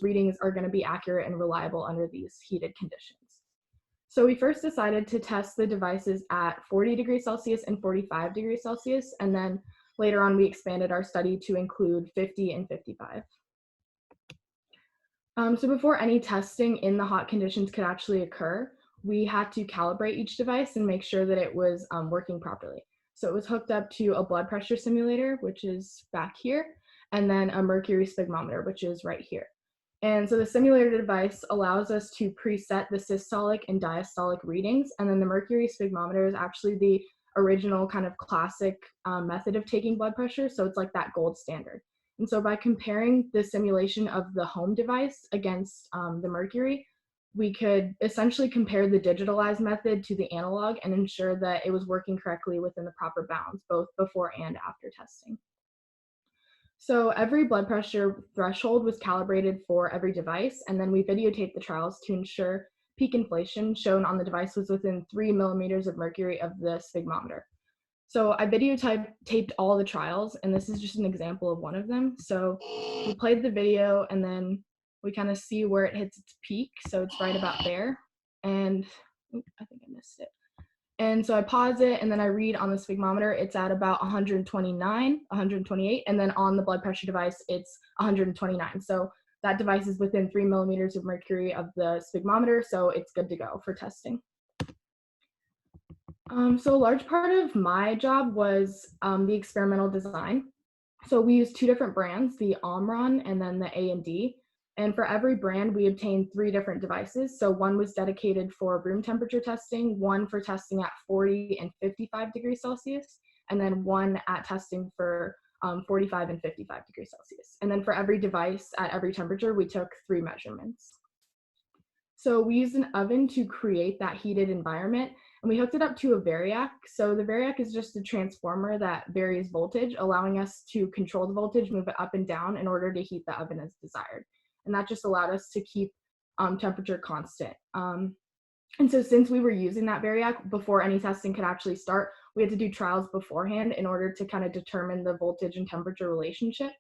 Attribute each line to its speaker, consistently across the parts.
Speaker 1: readings are going to be accurate and reliable under these heated conditions. So we first decided to test the devices at 40 degrees Celsius and 45 degrees Celsius, and then later on we expanded our study to include 50 and 55. So before any testing in the hot conditions could actually occur, we had to calibrate each device and make sure that it was working properly. So it was hooked up to a blood pressure simulator, which is back here, and then a mercury sphygmometer, which is right here. And so the simulator device allows us to preset the systolic and diastolic readings, and then the mercury sphygmometer is actually the original kind of classic method of taking blood pressure, so it's like that gold standard. And so by comparing the simulation of the home device against the mercury, we could essentially compare the digitalized method to the analog and ensure that it was working correctly within the proper bounds, both before and after testing. So every blood pressure threshold was calibrated for every device, and then we videotaped the trials to ensure peak inflation shown on the device was within 3 millimeters of mercury of the sphygmometer. So I videotaped all the trials, and this is just an example of one of them. So we played the video, and then we kind of see where it hits its peak. So it's right about there. And I think I missed it. And so I pause it, and then I read on the sphygmometer, it's at about 129, 128. And then on the blood pressure device, it's 129. So that device is within 3 millimeters of mercury of the sphygmometer. So it's good to go for testing. So a large part of my job was the experimental design. So we used two different brands, the Omron and then the A&D. And for every brand, we obtained 3 different devices. So one was dedicated for room temperature testing, one for testing at 40 and 55 degrees Celsius, and then one at testing for 45 and 55 degrees Celsius. And then for every device at every temperature, we took 3 measurements. So we used an oven to create that heated environment, and we hooked it up to a variac. So the variac is just a transformer that varies voltage, allowing us to control the voltage, move it up and down in order to heat the oven as desired. And that just allowed us to keep temperature constant. And so since we were using that variac before any testing could actually start, we had to do trials beforehand in order to kind of determine the voltage and temperature relationship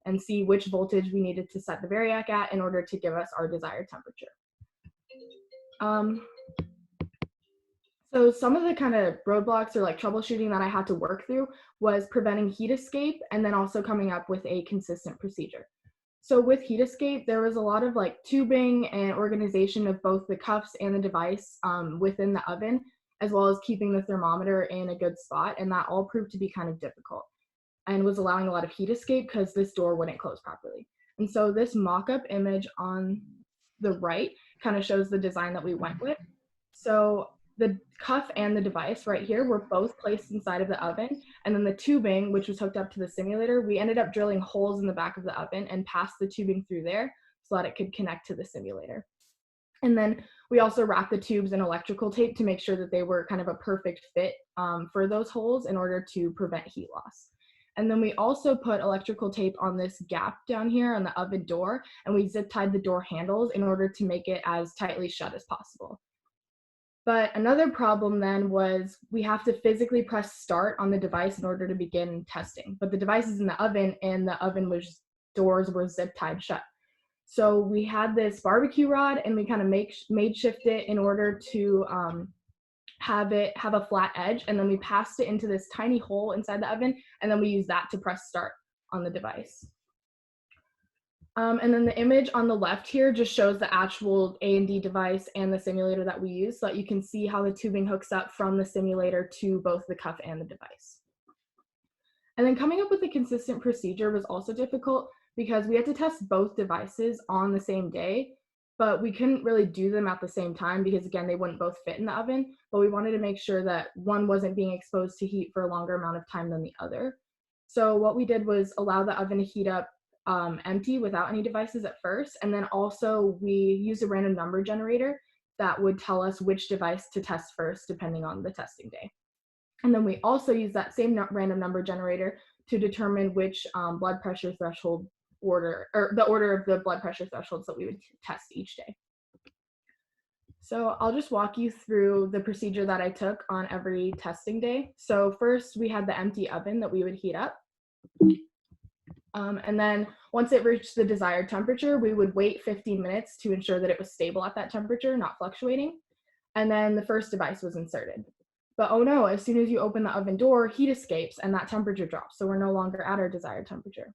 Speaker 1: and see which voltage we needed to set the variac at in order to give us our desired temperature. So some of the kind of roadblocks or like troubleshooting that I had to work through was preventing heat escape and then also coming up with a consistent procedure. So with heat escape, there was a lot of like tubing and organization of both the cuffs and the device within the oven, as well as keeping the thermometer in a good spot. And that all proved to be kind of difficult and was allowing a lot of heat escape because this door wouldn't close properly. And so this mock-up image on the right kind of shows the design that we went with. So the cuff and the device right here were both placed inside of the oven, and then the tubing, which was hooked up to the simulator, we ended up drilling holes in the back of the oven and passed the tubing through there so that it could connect to the simulator. And then we also wrapped the tubes in electrical tape to make sure that they were kind of a perfect fit for those holes in order to prevent heat loss. And then we also put electrical tape on this gap down here on the oven door, and we zip tied the door handles in order to make it as tightly shut as possible. But another problem then was we have to physically press start on the device in order to begin testing. But the device is in the oven, and the oven doors were zip tied shut. So we had this barbecue rod, and we kind of makeshift it in order to have a flat edge, and then we passed it into this tiny hole inside the oven, and then we use that to press start on the device. And then the image on the left here just shows the actual A&D device and the simulator that we use, so that you can see how the tubing hooks up from the simulator to both the cuff and the device. And then coming up with a consistent procedure was also difficult because we had to test both devices on the same day, but we couldn't really do them at the same time because, again, they wouldn't both fit in the oven, but we wanted to make sure that one wasn't being exposed to heat for a longer amount of time than the other. So what we did was allow the oven to heat up empty without any devices at first, and then also we used a random number generator that would tell us which device to test first depending on the testing day. And then we also use that same random number generator to determine which blood pressure threshold order, or the order of the blood pressure thresholds that we would test each day. So I'll just walk you through the procedure that I took on every testing day. So first we had the empty oven that we would heat up. And then once it reached the desired temperature, we would wait 15 minutes to ensure that it was stable at that temperature, not fluctuating. And then the first device was inserted. But oh no, as soon as you open the oven door, heat escapes and that temperature drops. So we're no longer at our desired temperature.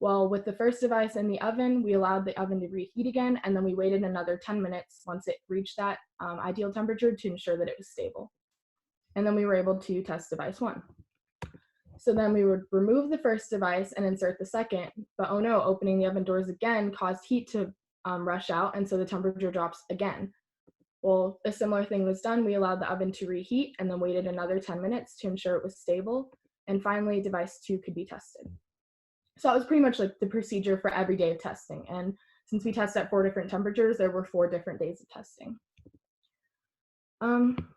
Speaker 1: Well, with the first device in the oven, we allowed the oven to reheat again, and then we waited another 10 minutes once it reached that ideal temperature to ensure that it was stable. And then we were able to test device 1. So then we would remove the first device and insert the second, but oh no, opening the oven doors again caused heat to rush out, and so the temperature drops again. Well, a similar thing was done. We allowed the oven to reheat and then waited another 10 minutes to ensure it was stable. And finally, device 2 could be tested. So that was pretty much like the procedure for every day of testing. And since we test at 4 different temperatures, there were 4 different days of testing.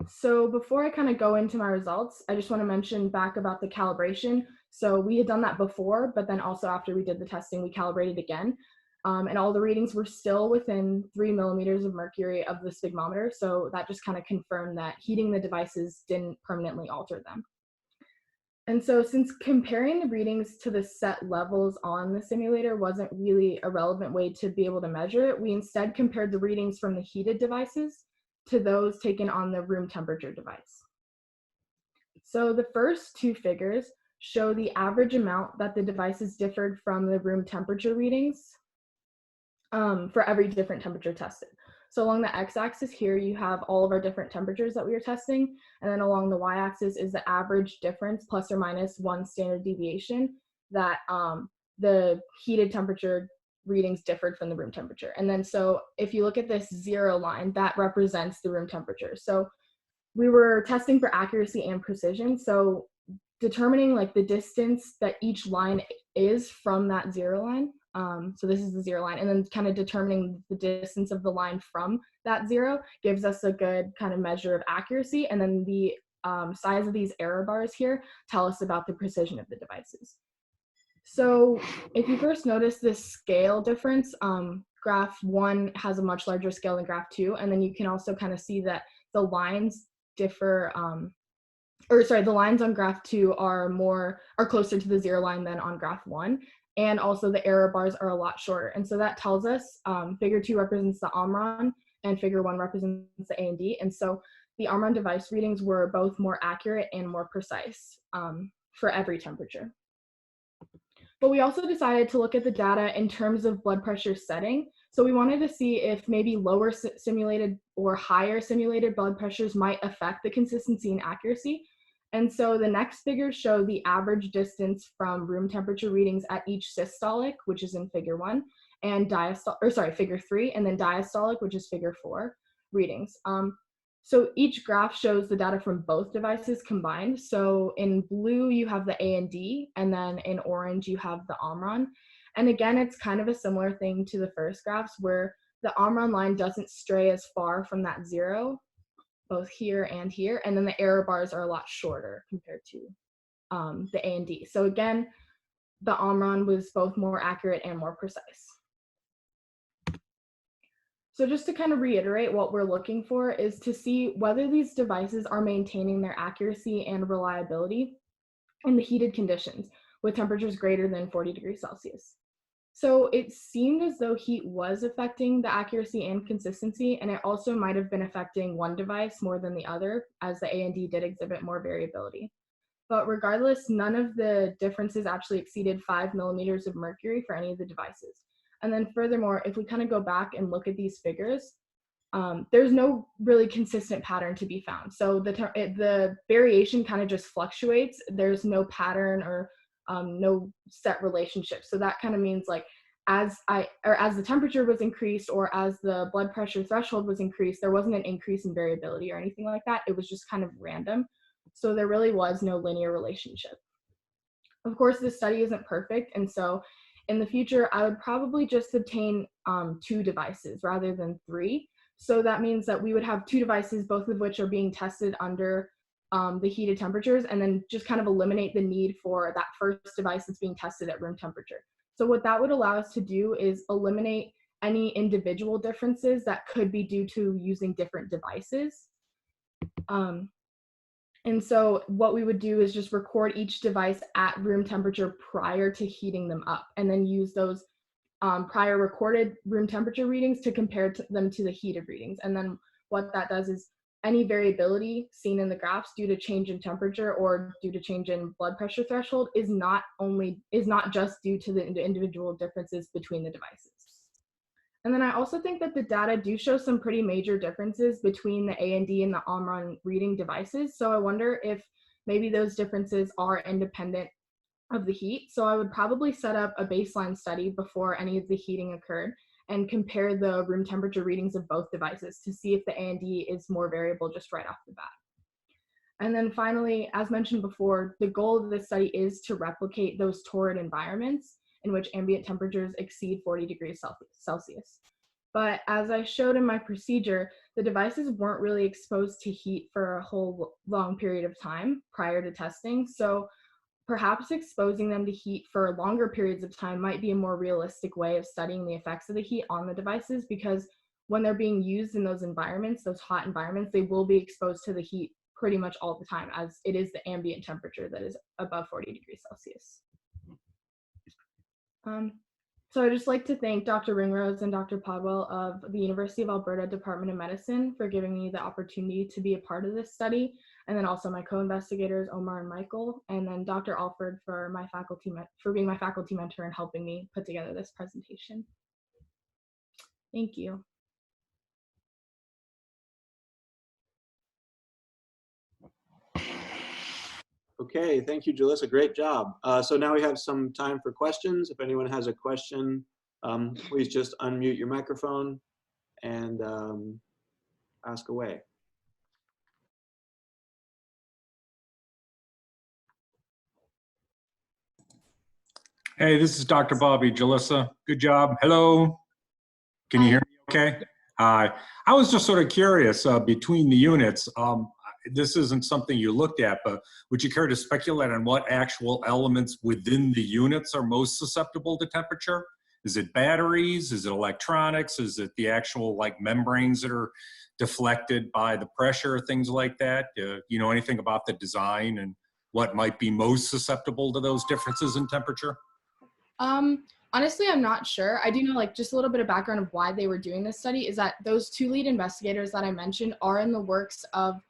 Speaker 1: So before I kind of go into my results, I just want to mention back about the calibration. So we had done that before, but then also after we did the testing, we calibrated again. And all the readings were still within 3 millimeters of mercury of the sphygmometer. So that just kind of confirmed that heating the devices didn't permanently alter them. And so since comparing the readings to the set levels on the simulator wasn't really a relevant way to be able to measure it, we instead compared the readings from the heated devices to those taken on the room temperature device. So the first 2 figures show the average amount that the devices differed from the room temperature readings for every different temperature tested. So along the x-axis here, you have all of our different temperatures that we are testing, and then along the y-axis is the average difference plus or minus 1 standard deviation that the heated temperature readings differed from the room temperature. And then so if you look at this 0 line, that represents the room temperature. So we were testing for accuracy and precision. So determining like the distance that each line is from that 0 line. So this is the 0 line, and then kind of determining the distance of the line from that 0 gives us a good kind of measure of accuracy. And then the size of these error bars here tell us about the precision of the devices. So if you first notice this scale difference, graph 1 has a much larger scale than graph 2, and then you can also kind of see that the lines differ, the lines on graph 2 are closer to the 0 line than on graph 1, and also the error bars are a lot shorter. And so that tells us figure 2 represents the Omron and figure 1 represents the A and D. And so the Omron device readings were both more accurate and more precise for every temperature. But we also decided to look at the data in terms of blood pressure setting. So we wanted to see if maybe lower simulated or higher simulated blood pressures might affect the consistency and accuracy. And so the next figures show the average distance from room temperature readings at each systolic, which is in figure 1, and figure 3, and then diastolic, which is figure 4 readings. So each graph shows the data from both devices combined. So in blue, you have the A and D, and then in orange, you have the Omron. And again, it's kind of a similar thing to the first graphs where the Omron line doesn't stray as far from that 0, both here and here. And then the error bars are a lot shorter compared to the A and D. So again, the Omron was both more accurate and more precise. So just to kind of reiterate, what we're looking for is to see whether these devices are maintaining their accuracy and reliability in the heated conditions with temperatures greater than 40 degrees Celsius. So it seemed as though heat was affecting the accuracy and consistency, and it also might have been affecting one device more than the other, as the A and D did exhibit more variability. But regardless, none of the differences actually exceeded 5 millimeters of mercury for any of the devices. And then furthermore, if we kind of go back and look at these figures, there's no really consistent pattern to be found. So the variation kind of just fluctuates. There's no pattern or no set relationship. So that kind of means like as the temperature was increased or as the blood pressure threshold was increased, there wasn't an increase in variability or anything like that. It was just kind of random. So there really was no linear relationship. Of course, this study isn't perfect, and so in the future, I would probably just obtain 2 devices rather than 3. So that means that we would have 2 devices, both of which are being tested under the heated temperatures, and then just kind of eliminate the need for that first device that's being tested at room temperature. So what that would allow us to do is eliminate any individual differences that could be due to using different devices. And so what we would do is just record each device at room temperature prior to heating them up, and then use those prior recorded room temperature readings to compare them to the heated readings. And then what that does is any variability seen in the graphs due to change in temperature or due to change in blood pressure threshold is not just due to the individual differences between the devices. And then I also think that the data do show some pretty major differences between the A&D and the Omron reading devices. So I wonder if maybe those differences are independent of the heat. So I would probably set up a baseline study before any of the heating occurred and compare the room temperature readings of both devices to see if the A&D is more variable just right off the bat. And then finally, as mentioned before, the goal of this study is to replicate those torrid environments in which ambient temperatures exceed 40 degrees Celsius. But as I showed in my procedure, the devices weren't really exposed to heat for a whole long period of time prior to testing. So perhaps exposing them to heat for longer periods of time might be a more realistic way of studying the effects of the heat on the devices, because when they're being used in those environments, those hot environments, they will be exposed to the heat pretty much all the time, as it is the ambient temperature that is above 40 degrees Celsius. So I'd just like to thank Dr. Ringrose and Dr. Podwell of the University of Alberta Department of Medicine for giving me the opportunity to be a part of this study, and then also my co-investigators, Omar and Michael, and then Dr. Alford for being my faculty mentor and helping me put together this presentation. Thank you.
Speaker 2: Okay, thank you, Jalissa. Great job. So now we have some time for questions. If anyone has a question, please just unmute your microphone and ask away.
Speaker 3: Hey, this is Dr. Bobby. Jalissa, good job. Hello. Can you hear me okay? Hi. I was just sort of curious between the units. This isn't something you looked at, but would you care to speculate on what actual elements within the units are most susceptible to temperature? Is it batteries? Is it electronics? Is it the actual like membranes that are deflected by the pressure, things like that? You know anything about the design and what might be most susceptible to those differences in temperature?
Speaker 1: Honestly, I'm not sure. I do know like just a little bit of background of why they were doing this study is that those two lead investigators that I mentioned are in the works of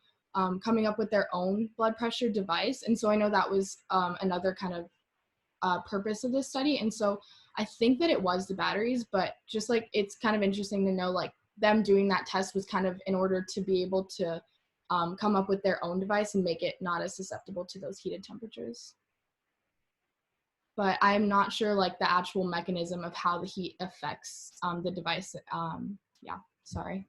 Speaker 1: coming up with their own blood pressure device. And so I know that was another kind of purpose of this study. And so I think that it was the batteries, but just like it's kind of interesting to know like them doing that test was kind of in order to be able to come up with their own device and make it not as susceptible to those heated temperatures. But I'm not sure like the actual mechanism of how the heat affects the device. Yeah, sorry.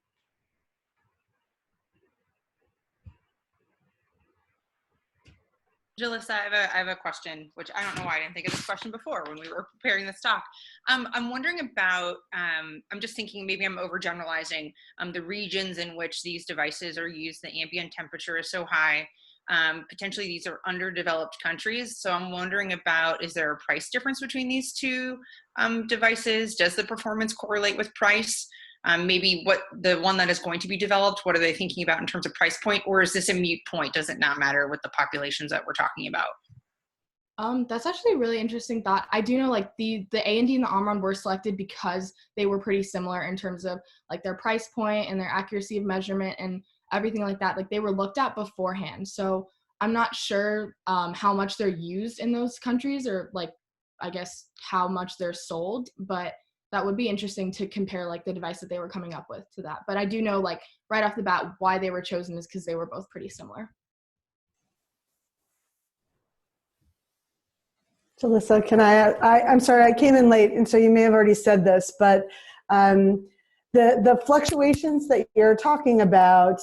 Speaker 4: Jalissa, I have a question, which I don't know why I didn't think of this question before when we were preparing this talk. I'm wondering about, I'm just thinking maybe I'm overgeneralizing, the regions in which these devices are used, the ambient temperature is so high. Potentially these are underdeveloped countries. So I'm wondering about, is there a price difference between these two devices? Does the performance correlate with price? Maybe what the one that is going to be developed, what are they thinking about in terms of price point? Or is this a moot point? Does it not matter with the populations that we're talking about?
Speaker 1: That's actually a really interesting thought. I do know like the A&D and the Omron were selected because they were pretty similar in terms of like their price point and their accuracy of measurement and everything like that. Like they were looked at beforehand. So I'm not sure how much they're used in those countries or like, I guess how much they're sold, but that would be interesting to compare like the device that they were coming up with to that. But I do know like right off the bat why they were chosen is because they were both pretty similar.
Speaker 5: Jalissa, I'm sorry, I came in late, and so you may have already said this, but the fluctuations that you're talking about,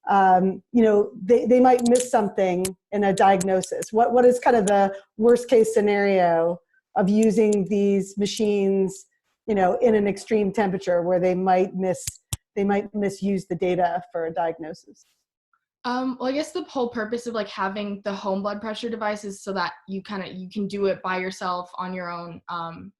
Speaker 5: you know, they might miss something in a diagnosis. What is kind of the worst case scenario of using these machines, you know, in an extreme temperature where they might misuse the data for a diagnosis?
Speaker 1: Well, I guess the whole purpose of like having the home blood pressure device is so that you can do it by yourself on your own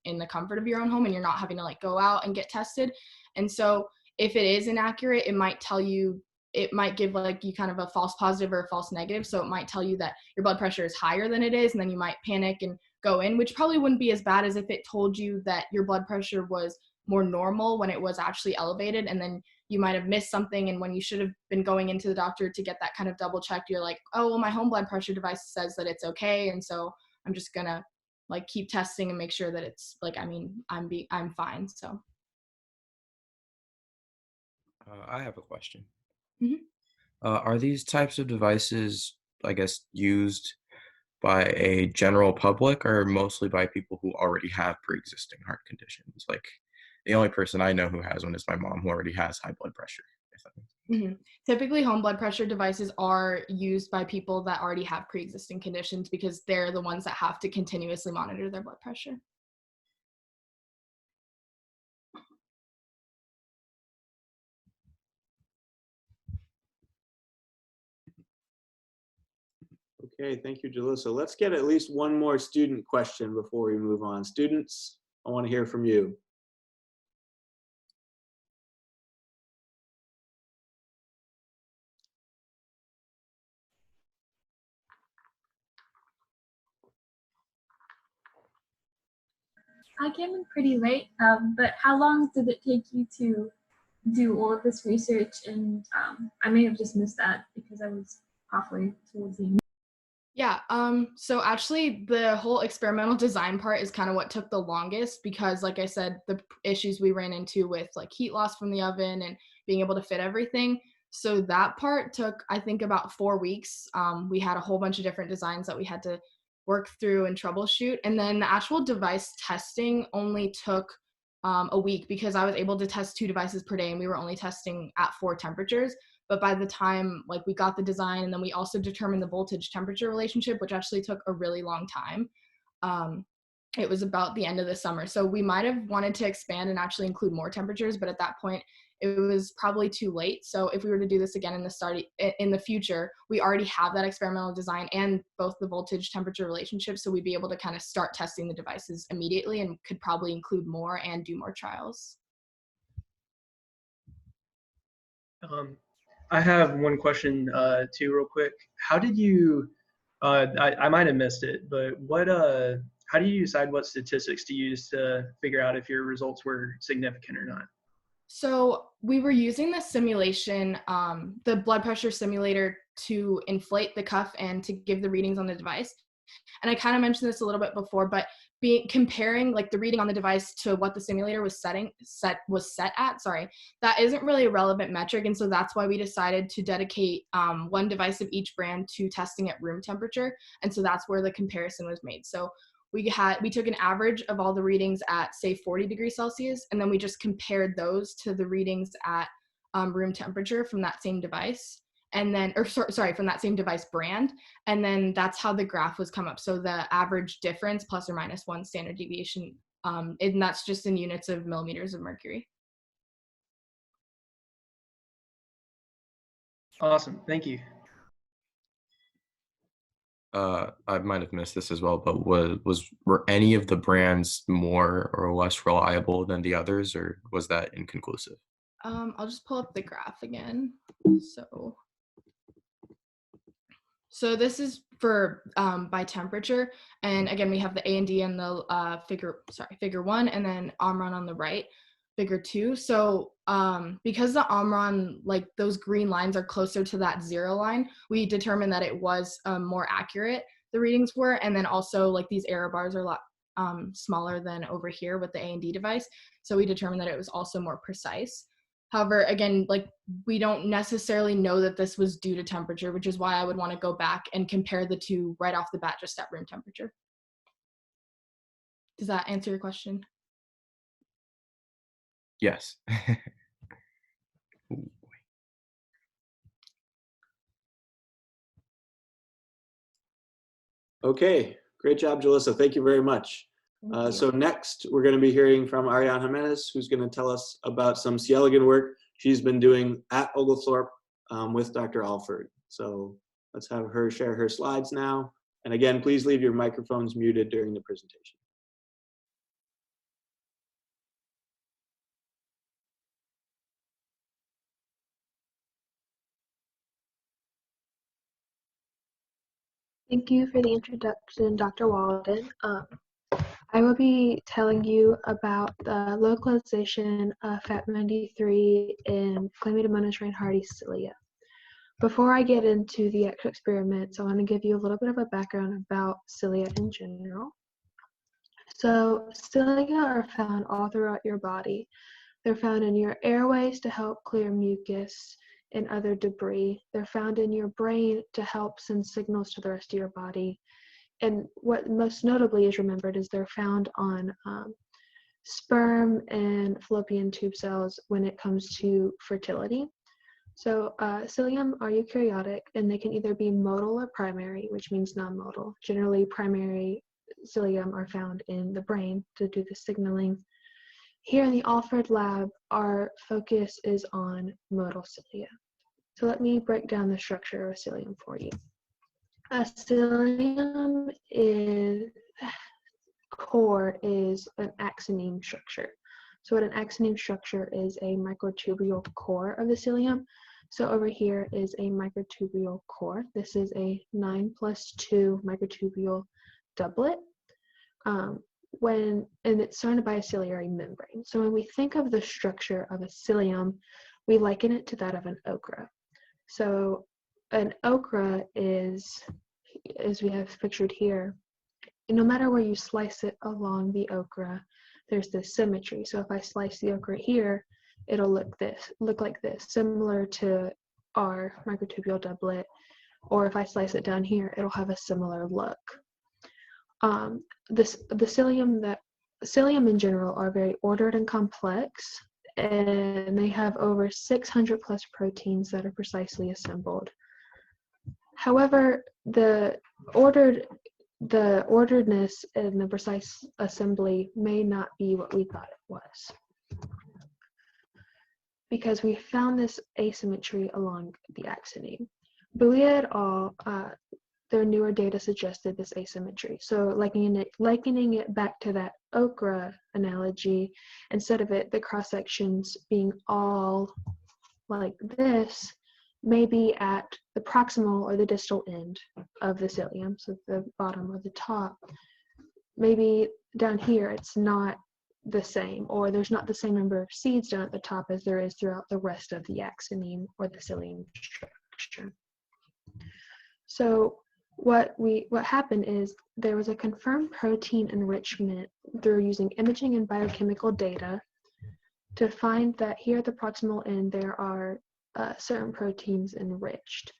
Speaker 1: in the comfort of your own home, and you're not having to like go out and get tested. And so if it is inaccurate, it might tell you it might give like you kind of a false positive or a false negative. So it might tell you that your blood pressure is higher than it is, and then you might panic and go in, which probably wouldn't be as bad as if it told you that your blood pressure was more normal when it was actually elevated, and then you might have missed something, and when you should have been going into the doctor to get that kind of double checked, you're like, oh well, my home blood pressure device says that it's okay, and so I'm just gonna like keep testing and make sure that it's like, I mean, I'm fine. So
Speaker 6: I have a question.
Speaker 1: Mhm.
Speaker 6: Are these types of devices, I guess, used by a general public or mostly by people who already have pre-existing heart conditions? Like the only person I know who has one is my mom, who already has high blood pressure. If that makes sense.
Speaker 1: Typically, home blood pressure devices are used by people that already have pre-existing conditions because they're the ones that have to continuously monitor their blood pressure.
Speaker 2: Okay, thank you, Jalissa. Let's get at least one more student question before we move on. Students, I want to hear from you.
Speaker 7: I came in pretty late, but how long did it take you to do all of this research? And I may have just missed that because I was halfway towards the end.
Speaker 1: Yeah, so actually the whole experimental design part is kind of what took the longest because like I said, the issues we ran into with like heat loss from the oven and being able to fit everything. So that part took, I think, about 4 weeks. We had a whole bunch of different designs that we had to work through and troubleshoot. And then the actual device testing only took a week because I was able to test 2 devices per day and we were only testing at 4 temperatures. But by the time like we got the design and then we also determined the voltage temperature relationship, which actually took a really long time, it was about the end of the summer. So we might have wanted to expand and actually include more temperatures, but at that point it was probably too late. So if we were to do this again in the future, we already have that experimental design and both the voltage temperature relationship. So we'd be able to kind of start testing the devices immediately and could probably include more and do more trials.
Speaker 8: I have one question too, real quick. How did you? I might have missed it, but how do you decide what statistics to use to figure out if your results were significant or not?
Speaker 1: So we were using the simulation, the blood pressure simulator to inflate the cuff and to give the readings on the device. And I kind of mentioned this a little bit before, but comparing like the reading on the device to what the simulator was set at, that isn't really a relevant metric. And so that's why we decided to dedicate one device of each brand to testing at room temperature. And so that's where the comparison was made. So we took an average of all the readings at say 40 degrees Celsius, and then we just compared those to the readings at room temperature from that same device. And then, from that same device brand. And then that's how the graph was come up. So the average difference plus or minus 1 standard deviation, and that's just in units of millimeters of mercury.
Speaker 8: Awesome, thank you.
Speaker 6: I might have missed this as well, but were any of the brands more or less reliable than the others, or was that inconclusive?
Speaker 1: I'll just pull up the graph again. So this is for by temperature, and again we have the A&D and the figure 1, and then Omron on the right, figure 2. So because the Omron, like those green lines are closer to that 0 line, we determined that it was more accurate, the readings were, and then also like these error bars are a lot smaller than over here with the A&D device, so we determined that it was also more precise. However, again, like we don't necessarily know that this was due to temperature, which is why I would want to go back and compare the two right off the bat, just at room temperature. Does that answer your question?
Speaker 6: Yes.
Speaker 2: Okay, great job, Jalissa. Thank you very much. So next, we're going to be hearing from Ariane Jimenez, who's going to tell us about some C. elegans work she's been doing at Oglethorpe with Dr. Alford. So let's have her share her slides now. And again, please leave your microphones muted during the presentation.
Speaker 9: Thank you for the introduction, Dr. Walden. I will be telling you about the localization of FAP93 in Chlamydomonas reinhardti cilia. Before I get into the actual experiments, I want to give you a little bit of a background about cilia in general. So cilia are found all throughout your body. They're found in your airways to help clear mucus and other debris. They're found in your brain to help send signals to the rest of your body. And what most notably is remembered is they're found on sperm and fallopian tube cells when it comes to fertility. So cilium are eukaryotic, and they can either be motile or primary, which means non-motile. Generally, primary cilium are found in the brain to do the signaling. Here in the Alford lab, our focus is on motile cilia. So let me break down the structure of cilium for you. A cilium core is an axoneme structure. So what an axoneme structure is a microtubule core of the cilium. So over here is a microtubule core. This is a 9+2 microtubule doublet. And it's surrounded by a ciliary membrane. So when we think of the structure of a cilium, we liken it to that of an okra. So an okra is, as we have pictured here, no matter where you slice it along the okra, there's this symmetry. So if I slice the okra here, it'll look like this, similar to our microtubule doublet. Or if I slice it down here, it'll have a similar look. The cilium in general are very ordered and complex, and they have over 600 plus proteins that are precisely assembled. However, the orderedness and the precise assembly may not be what we thought it was, because we found this asymmetry along the axoneme. Bouillet et al., their newer data suggested this asymmetry. So likening it back to that okra analogy, instead of the cross sections being all like this, maybe at the proximal or the distal end of the cilium, so the bottom or the top, maybe down here it's not the same, or there's not the same number of seeds down at the top as there is throughout the rest of the axoneme or the cilium structure. So what happened is there was a confirmed protein enrichment through using imaging and biochemical data to find that here at the proximal end there are certain proteins enriched.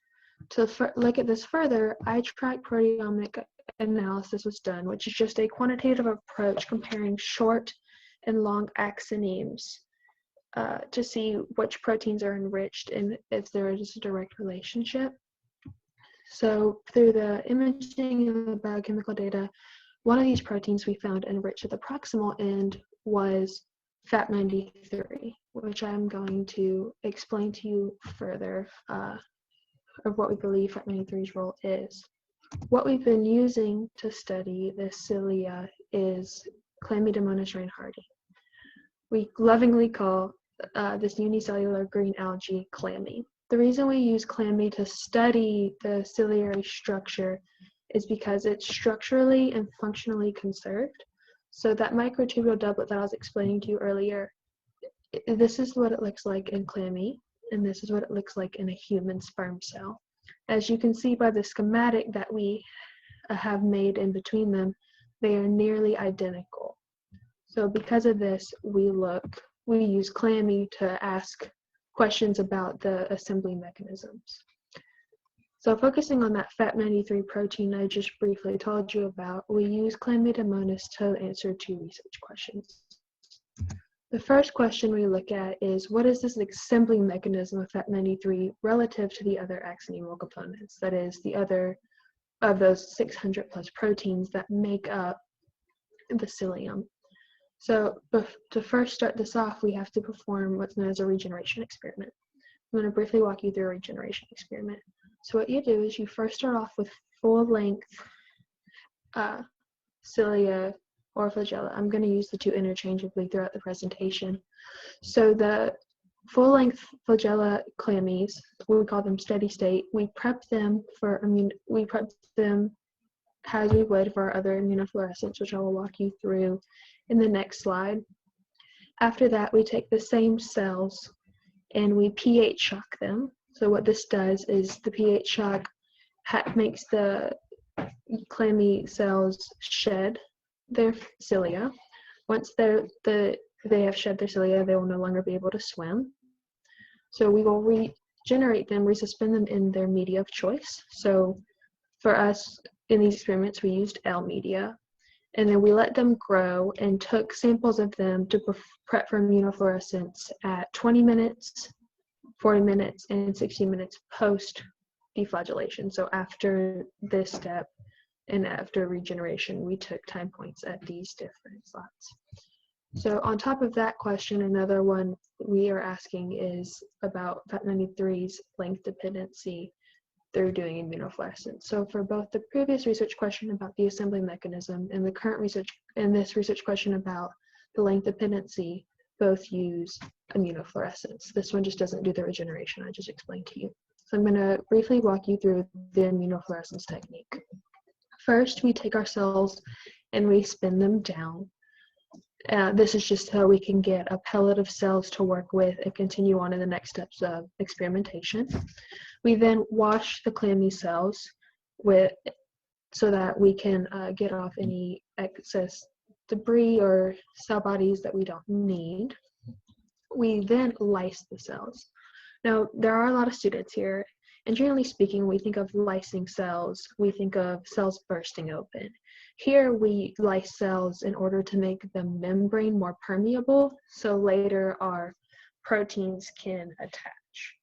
Speaker 9: To look at this further, I-track proteomic analysis was done, which is just a quantitative approach comparing short and long axonemes to see which proteins are enriched and if there is a direct relationship. So through the imaging and the biochemical data, one of these proteins we found enriched at the proximal end was FAP93, which I'm going to explain to you further of what we believe FAP93's role is. What we've been using to study the cilia is Chlamydomonas reinhardti. We lovingly call this unicellular green algae clammy. The reason we use clammy to study the ciliary structure is because it's structurally and functionally conserved. So that microtubule doublet that I was explaining to you earlier, this is what it looks like in clammy, and this is what it looks like in a human sperm cell. As you can see by the schematic that we have made in between them, they are nearly identical. So because of this, we use clammy to ask questions about the assembly mechanisms. So focusing on that FAP93 protein I just briefly told you about, we use Chlamydomonas to answer two research questions. The first question we look at is, what is this assembly mechanism of FAP93 relative to the other axonemal components? That is, the other of those 600 plus proteins that make up the cilium. So to first start this off, we have to perform what's known as a regeneration experiment. I'm going to briefly walk you through a regeneration experiment. So what you do is you first start off with full-length cilia or flagella. I'm going to use the two interchangeably throughout the presentation. So the full-length flagella clammies, we call them steady state. We prep them as we would for our other immunofluorescents, which I will walk you through in the next slide. After that, we take the same cells and we pH shock them. So what this does is the pH shock makes the clammy cells shed their cilia. Once they have shed their cilia, they will no longer be able to swim. So we will regenerate them, resuspend them in their media of choice. So for us, in these experiments, we used L media. And then we let them grow and took samples of them to prep for immunofluorescence at 20 minutes, 40 minutes, and 60 minutes post deflagellation. So after this step and after regeneration, we took time points at these different slots. So on top of that question, another one we are asking is about FAP93's length dependency through doing immunofluorescence. So for both the previous research question about the assembly mechanism and the current research and this research question about the length dependency, both use immunofluorescence. This one just doesn't do the regeneration I just explained to you. So I'm going to briefly walk you through the immunofluorescence technique. First, we take our cells and we spin them down. This is just so we can get a pellet of cells to work with and continue on in the next steps of experimentation. We then wash the clammy cells so that we can get off any excess debris or cell bodies that we don't need. We then lyse the cells. Now, there are a lot of students here, and generally speaking, we think of lysing cells, we think of cells bursting open. Here, we lyse cells in order to make the membrane more permeable, so later our proteins can attach.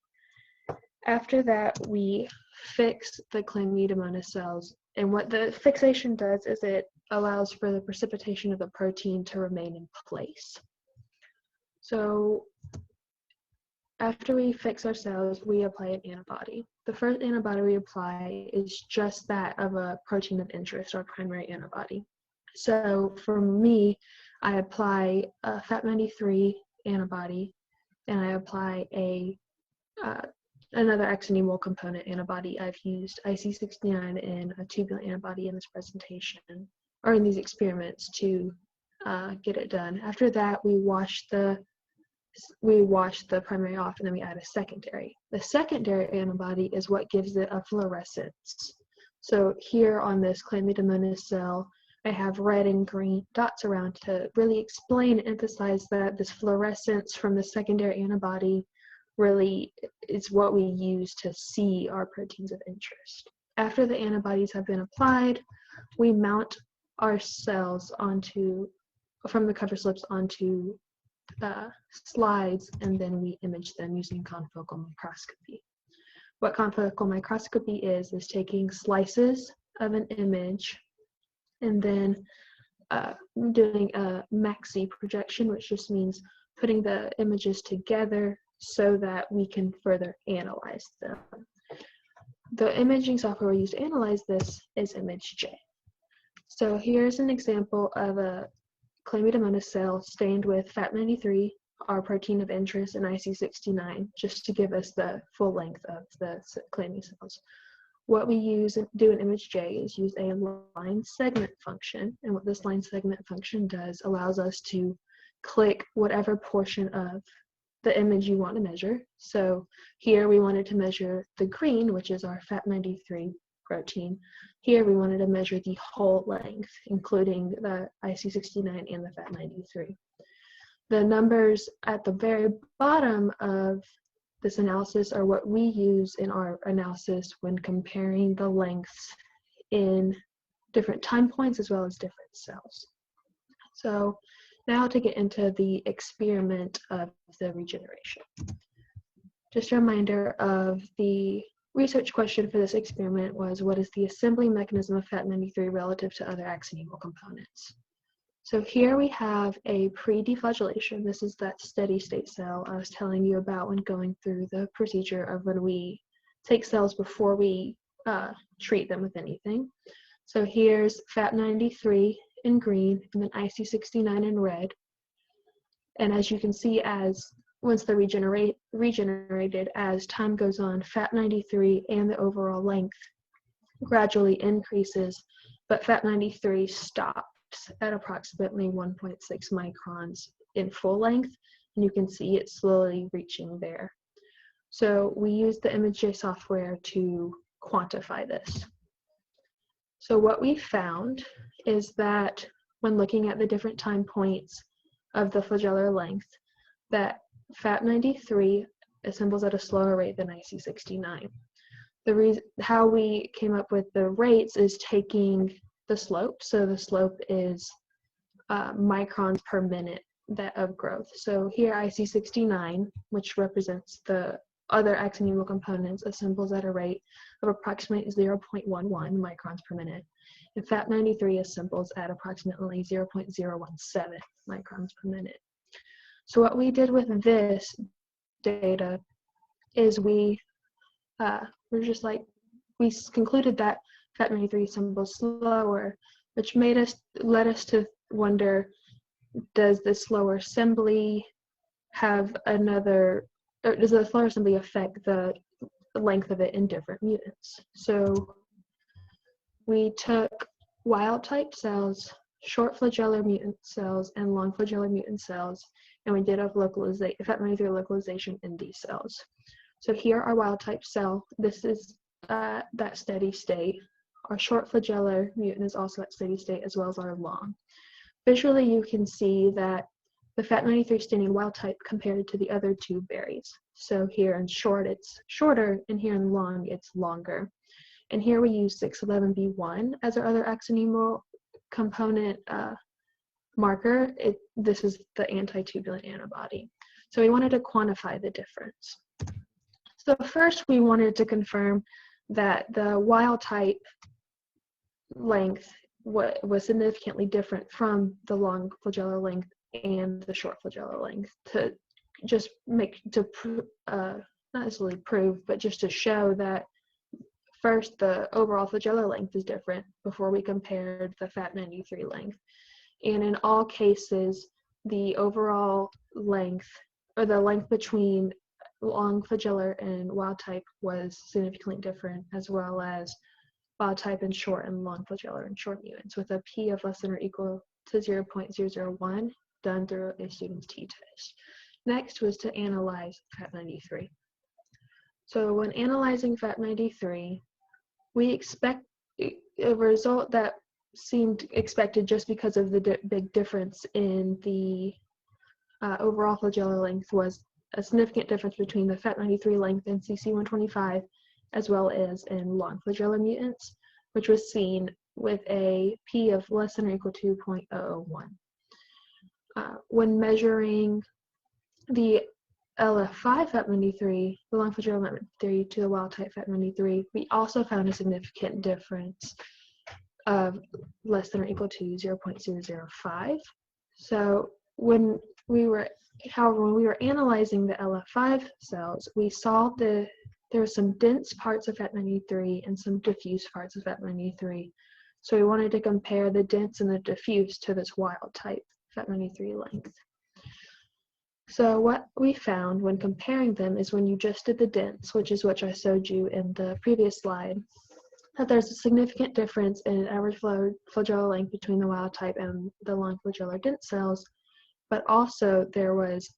Speaker 9: After that, we fix the chlamydomonas cells, and what the fixation does is it allows for the precipitation of the protein to remain in place. So after we fix our cells, we apply an antibody. The first antibody we apply is just that of a protein of interest, our primary antibody. So for me, I apply a FAP93 antibody, and I apply another axoneme component antibody. I've used IC69 and a tubulin antibody in this presentation, or in these experiments, to get it done. After that, we wash the primary off, and then we add a secondary. The secondary antibody is what gives it a fluorescence. So here on this chlamydomonas cell, I have red and green dots around to really explain and emphasize that this fluorescence from the secondary antibody really is what we use to see our proteins of interest. After the antibodies have been applied, we mount our cells from the cover slips onto slides, and then we image them using confocal microscopy. What confocal microscopy is taking slices of an image and then doing a maxi projection, which just means putting the images together so that we can further analyze them. The imaging software we use to analyze this is ImageJ. So here's an example of a chlamydomonas cell stained with FAP93, our protein of interest, and IC69, just to give us the full length of the clammy cells. What we do in ImageJ is use a line segment function, and what this line segment function does allows us to click whatever portion of the image you want to measure. So here we wanted to measure the green, which is our FAP93 protein. Here we wanted to measure the whole length, including the IC69 and the FAP93. The numbers at the very bottom of this analysis are what we use in our analysis when comparing the lengths in different time points as well as different cells. So now to get into the experiment of the regeneration. Just a reminder of the research question for this experiment was, what is the assembly mechanism of FAP93 relative to other axonemal components? So here we have a pre-deflagellation. This is that steady state cell I was telling you about when going through the procedure of when we take cells before we treat them with anything. So here's FAP93 in green and then IC69 in red. And as you can see, once they're regenerated, as time goes on, FAP93 and the overall length gradually increases but FAT93 stops at approximately 1.6 microns in full length, and you can see it slowly reaching there. So we use the ImageJ software to quantify this. So what we found is that when looking at the different time points of the flagellar length, that FAT93 assembles at a slower rate than IC69. How we came up with the rates is taking the slope. So the slope is microns per minute of growth. So here IC69, which represents the other axonemal components, assembles at a rate of approximately 0.11 microns per minute. And FAT93 assembles at approximately 0.017 microns per minute. So what we did with this data is we concluded that FAT93 assembles slower, which led us to wonder, does the slower assembly have another, or does the slower assembly affect the length of it in different mutants? So we took wild type cells, short flagellar mutant cells, and long flagellar mutant cells, and we did a FAT93 localization in these cells. So here our wild type cell, this is that steady state. Our short flagellar mutant is also at steady state, as well as our long. Visually, you can see that the FAT93 staining wild type compared to the other two varies. So here in short, it's shorter, and here in long, it's longer. And here we use 611B1 as our other axonemal component marker. This is the anti-tubulin antibody. So we wanted to quantify the difference. So first, we wanted to confirm that the wild type length was significantly different from the long flagellar length and the short flagellar length, to just not necessarily prove, but just to show that first the overall flagellar length is different before we compared the FAT93 length. And in all cases, the overall length, or the length between long flagellar and wild type, was significantly different, as well as wild type and short and long flagellar and short mutants, with a p of less than or equal to 0.001 done through a student's t-test. Next was to analyze FAT93. So when analyzing FAT93, we expect a result that seemed expected just because of the big difference in the overall flagellar length, was a significant difference between the FAT93 length in CC125 as well as in long flagellar mutants, which was seen with a p of less than or equal to 0.001. When measuring the LF5 FAT93, the long flagellar FAT93 to the wild type FAT93, we also found a significant difference of less than or equal to 0.005. So when we were analyzing the LF5 cells, we saw there were some dense parts of FAT93 and some diffuse parts of FAT93. So we wanted to compare the dense and the diffuse to this wild type FAT93 length. So what we found when comparing them is, when you just did the dense, which is what I showed you in the previous slide, that there's a significant difference in average flagellar length between the wild type and the long flagellar dense cells, but also there was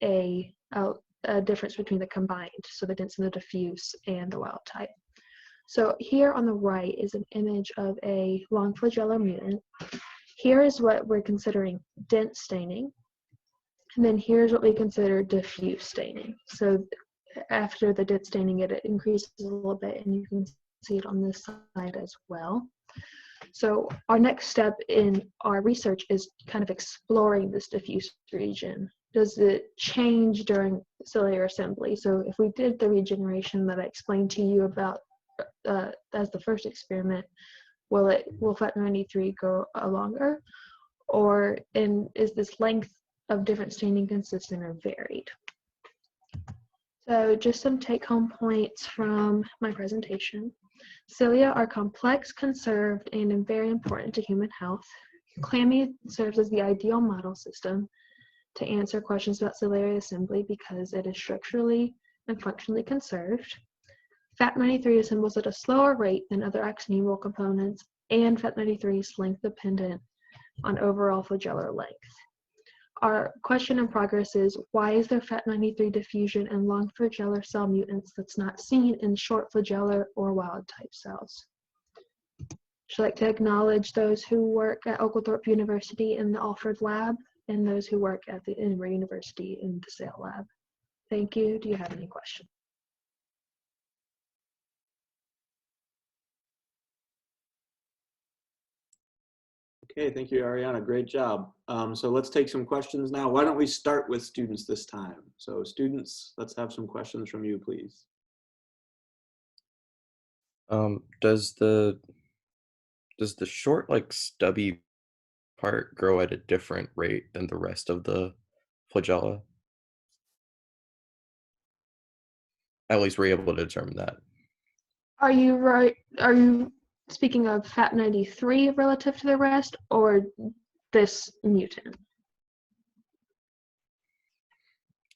Speaker 9: a difference between the combined, so the dense and the diffuse and the wild type. So here on the right is an image of a long flagellar mutant. Here is what we're considering dense staining, and then here's what we consider diffuse staining. So after the dense staining, it increases a little bit, and you can see it on this side as well. So our next step in our research is kind of exploring this diffuse region. Does it change during ciliary assembly? So if we did the regeneration that I explained to you about as the first experiment, will FAT93 go longer, or is this length of different staining consistent or varied? So just some take-home points from my presentation. Cilia are complex, conserved, and very important to human health. CLAMI serves as the ideal model system to answer questions about ciliary assembly because it is structurally and functionally conserved. FAT93 assembles at a slower rate than other axonemal components and FAT93 is length dependent on overall flagellar length. Our question in progress is, why is there FAT93 diffusion in long flagellar cell mutants that's not seen in short flagellar or wild type cells? I'd like to acknowledge those who work at Oglethorpe University in the Alford lab and those who work at the Emory University in the Sale lab. Thank you. Do you have any questions?
Speaker 2: Okay, thank you, Ariana. Great job. So let's take some questions now. Why don't we start with students this time? So students, let's have some questions from you, please.
Speaker 6: Does the short, like, stubby part grow at a different rate than the rest of the flagella? At least we're able to determine that.
Speaker 9: Are you speaking of FAT93 relative to the rest, or this mutant?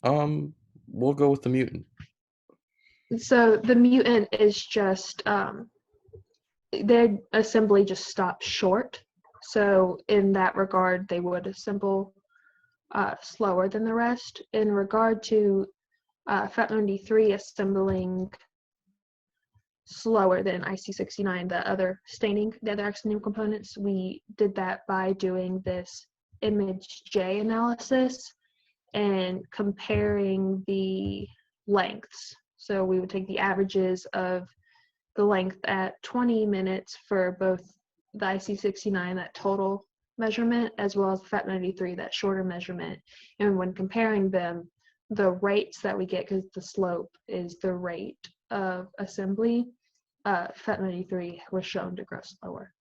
Speaker 6: We'll go with the mutant.
Speaker 9: So the mutant is just, their assembly just stops short. So in that regard, they would assemble slower than the rest. In regard to FAT93 assembling slower than IC69, the other actinium components, we did that by doing this image J analysis and comparing the lengths. So we would take the averages of the length at 20 minutes for both the IC69, that total measurement, as well as FAT93, that shorter measurement. And when comparing them, the rates that we get, because the slope is the rate of assembly, FAT93 was shown to grow slower.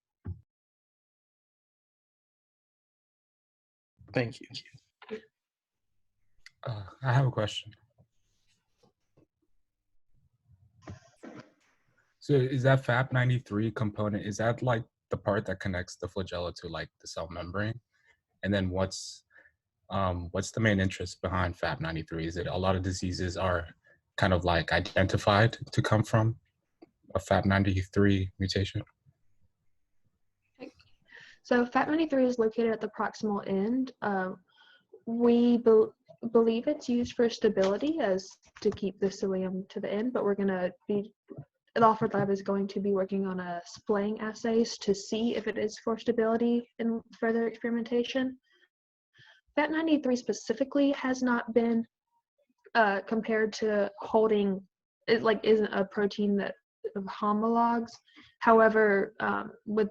Speaker 6: Thank you.
Speaker 10: I have a question. So is that FAP93 component, is that like the part that connects the flagella to like the cell membrane? And then what's the main interest behind FAP93? Is it a lot of diseases are kind of like identified to come from a FAP93 mutation?
Speaker 9: So FAT93 is located at the proximal end. We believe it's used for stability, as to keep the cilium to the end, but we're going to be, the Alford lab is going to be working on a splaying assays to see if it is for stability in further experimentation. FAT93 specifically has not been compared to holding, it like isn't a protein that of homologs. However, with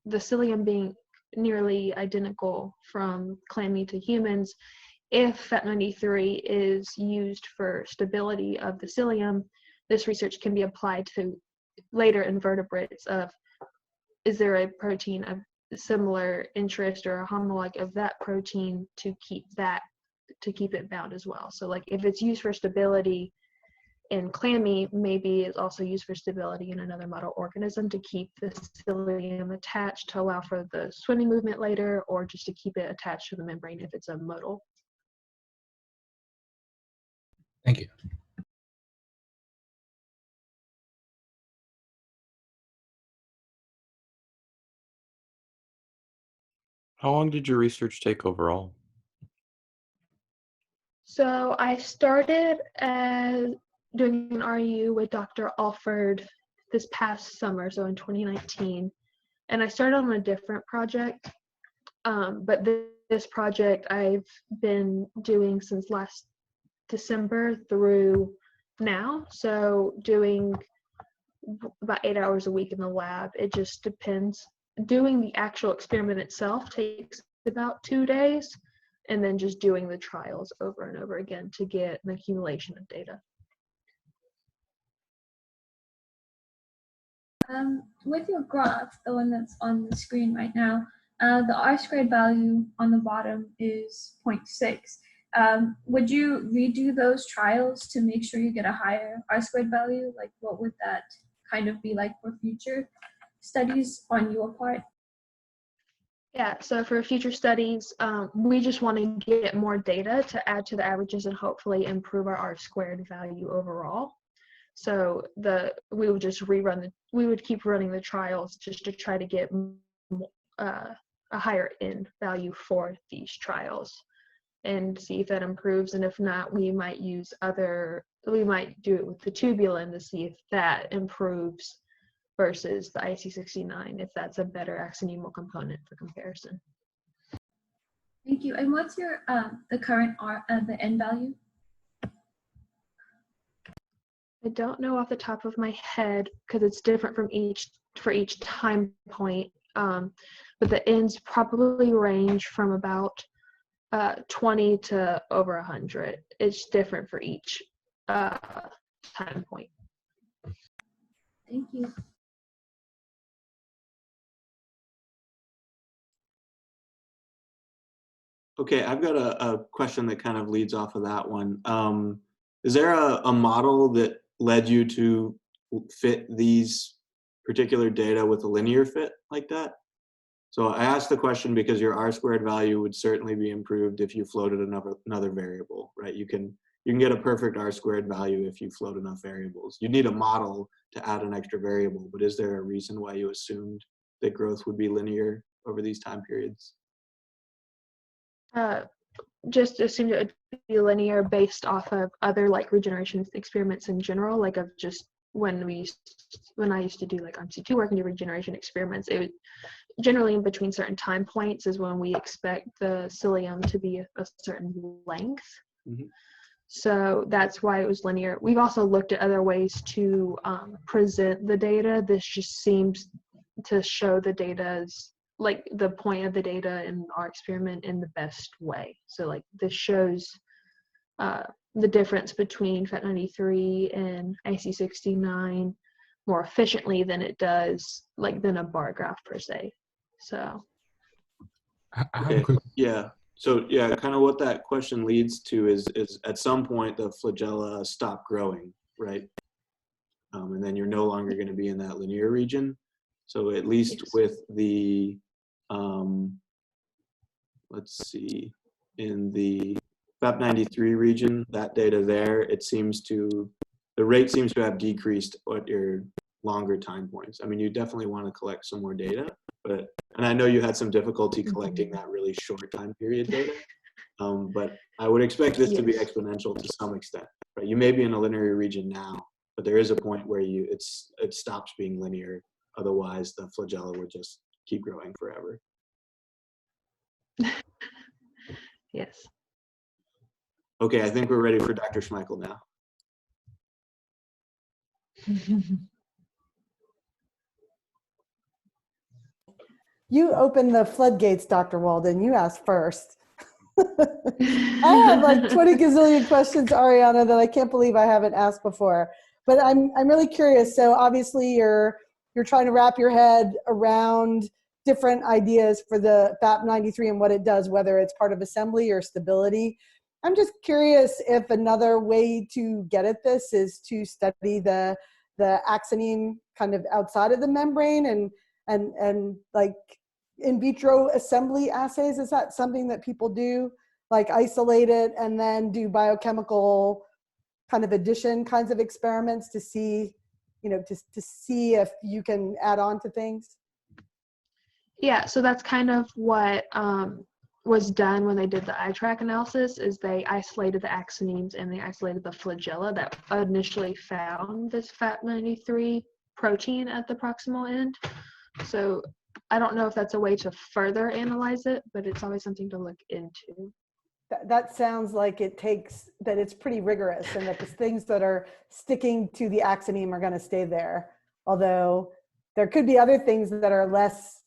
Speaker 9: the cilium being nearly identical from clammy to humans, if FAT93 is used for stability of the cilium, this research can be applied to later invertebrates of, is there a protein of similar interest or a homolog of that protein to keep it bound as well. So like if it's used for stability in clammy, maybe it's also used for stability in another model organism to keep the cilium attached to allow for the swimming movement later, or just to keep it attached to the membrane if it's a modal.
Speaker 10: Thank you.
Speaker 6: How long did your research take overall?
Speaker 9: So I started doing an RU with Dr. Alford this past summer, so in 2019, and I started on a different project, but this project I've been doing since last December through now, so doing about 8 hours a week in the lab. It just depends. Doing the actual experiment itself takes about 2 days, and then just doing the trials over and over again to get an accumulation of data.
Speaker 7: With your graph, the one that's on the screen right now, the R-squared value on the bottom is 0.6. Would you redo those trials to make sure you get a higher R-squared value? Like what would that kind of be like for future studies on your part?
Speaker 9: Yeah, so for future studies, we just want to get more data to add to the averages and hopefully improve our R-squared value overall. So we would just we would keep running the trials just to try to get a higher N value for these trials and see if that improves. And if not, we might do it with the tubulin to see if that improves versus the IC69, if that's a better axonemal component for comparison.
Speaker 7: Thank you. And what's your the current the N value?
Speaker 9: I don't know off the top of my head because it's different for each time point. But the N's probably range from about 20 to over 100. It's different for each time point.
Speaker 7: Thank you.
Speaker 2: Okay, I've got a question that kind of leads off of that one. Is there a model that led you to fit these particular data with a linear fit like that? So I asked the question because your R-squared value would certainly be improved if you floated another variable, right? You can get a perfect R-squared value if you float enough variables. You need a model to add an extra variable, but is there a reason why you assumed that growth would be linear over these time periods?
Speaker 9: Just assumed it would be linear based off of other like regeneration experiments in general, like of just when I used to do like RMC2 work and do regeneration experiments, it would generally in between certain time points is when we expect the cilium to be a certain length. Mm-hmm. So that's why it was linear. We've also looked at other ways to present the data. This just seems to show the data's like the point of the data in our experiment in the best way. So like this shows the difference between FAT93 and IC69 more efficiently than it does than a bar graph per se. So
Speaker 2: okay. Yeah. So yeah, kind of what that question leads to is at some point the flagella stop growing, right? And then you're no longer going to be in that linear region. So at least yes. With the let's see, in the FAP93 region, that data there, the rate seems to have decreased at your longer time points. I mean, you definitely want to collect some more data, and I know you had some difficulty collecting that really short time period data, but I would expect this to be exponential to some extent, right? You may be in a linear region now, but there is a point where it stops being linear. Otherwise, the flagella would just keep growing forever.
Speaker 9: Yes.
Speaker 2: Okay, I think we're ready for Dr. Schmeichel now.
Speaker 5: You opened the floodgates, Dr. Walden. You asked first. I have like 20 gazillion questions, Ariana, that I can't believe I haven't asked before. But I'm really curious. So obviously you're trying to wrap your head around different ideas for the FAP93 and what it does, whether it's part of assembly or stability. I'm just curious if another way to get at this is to study the axoneme kind of outside of the membrane and like in vitro assembly assays. Is that something that people do, like isolate it and then do biochemical kind of addition kinds of experiments to see, to see if you can add on to things?
Speaker 9: Yeah, so that's kind of what was done when they did the eye track analysis, is they isolated the axonemes and they isolated the flagella that initially found this FAP93 protein at the proximal end. So I don't know if that's a way to further analyze it, but it's always something to look into.
Speaker 5: That sounds like that it's pretty rigorous and that the things that are sticking to the axoneme are going to stay there. Although there could be other things that are less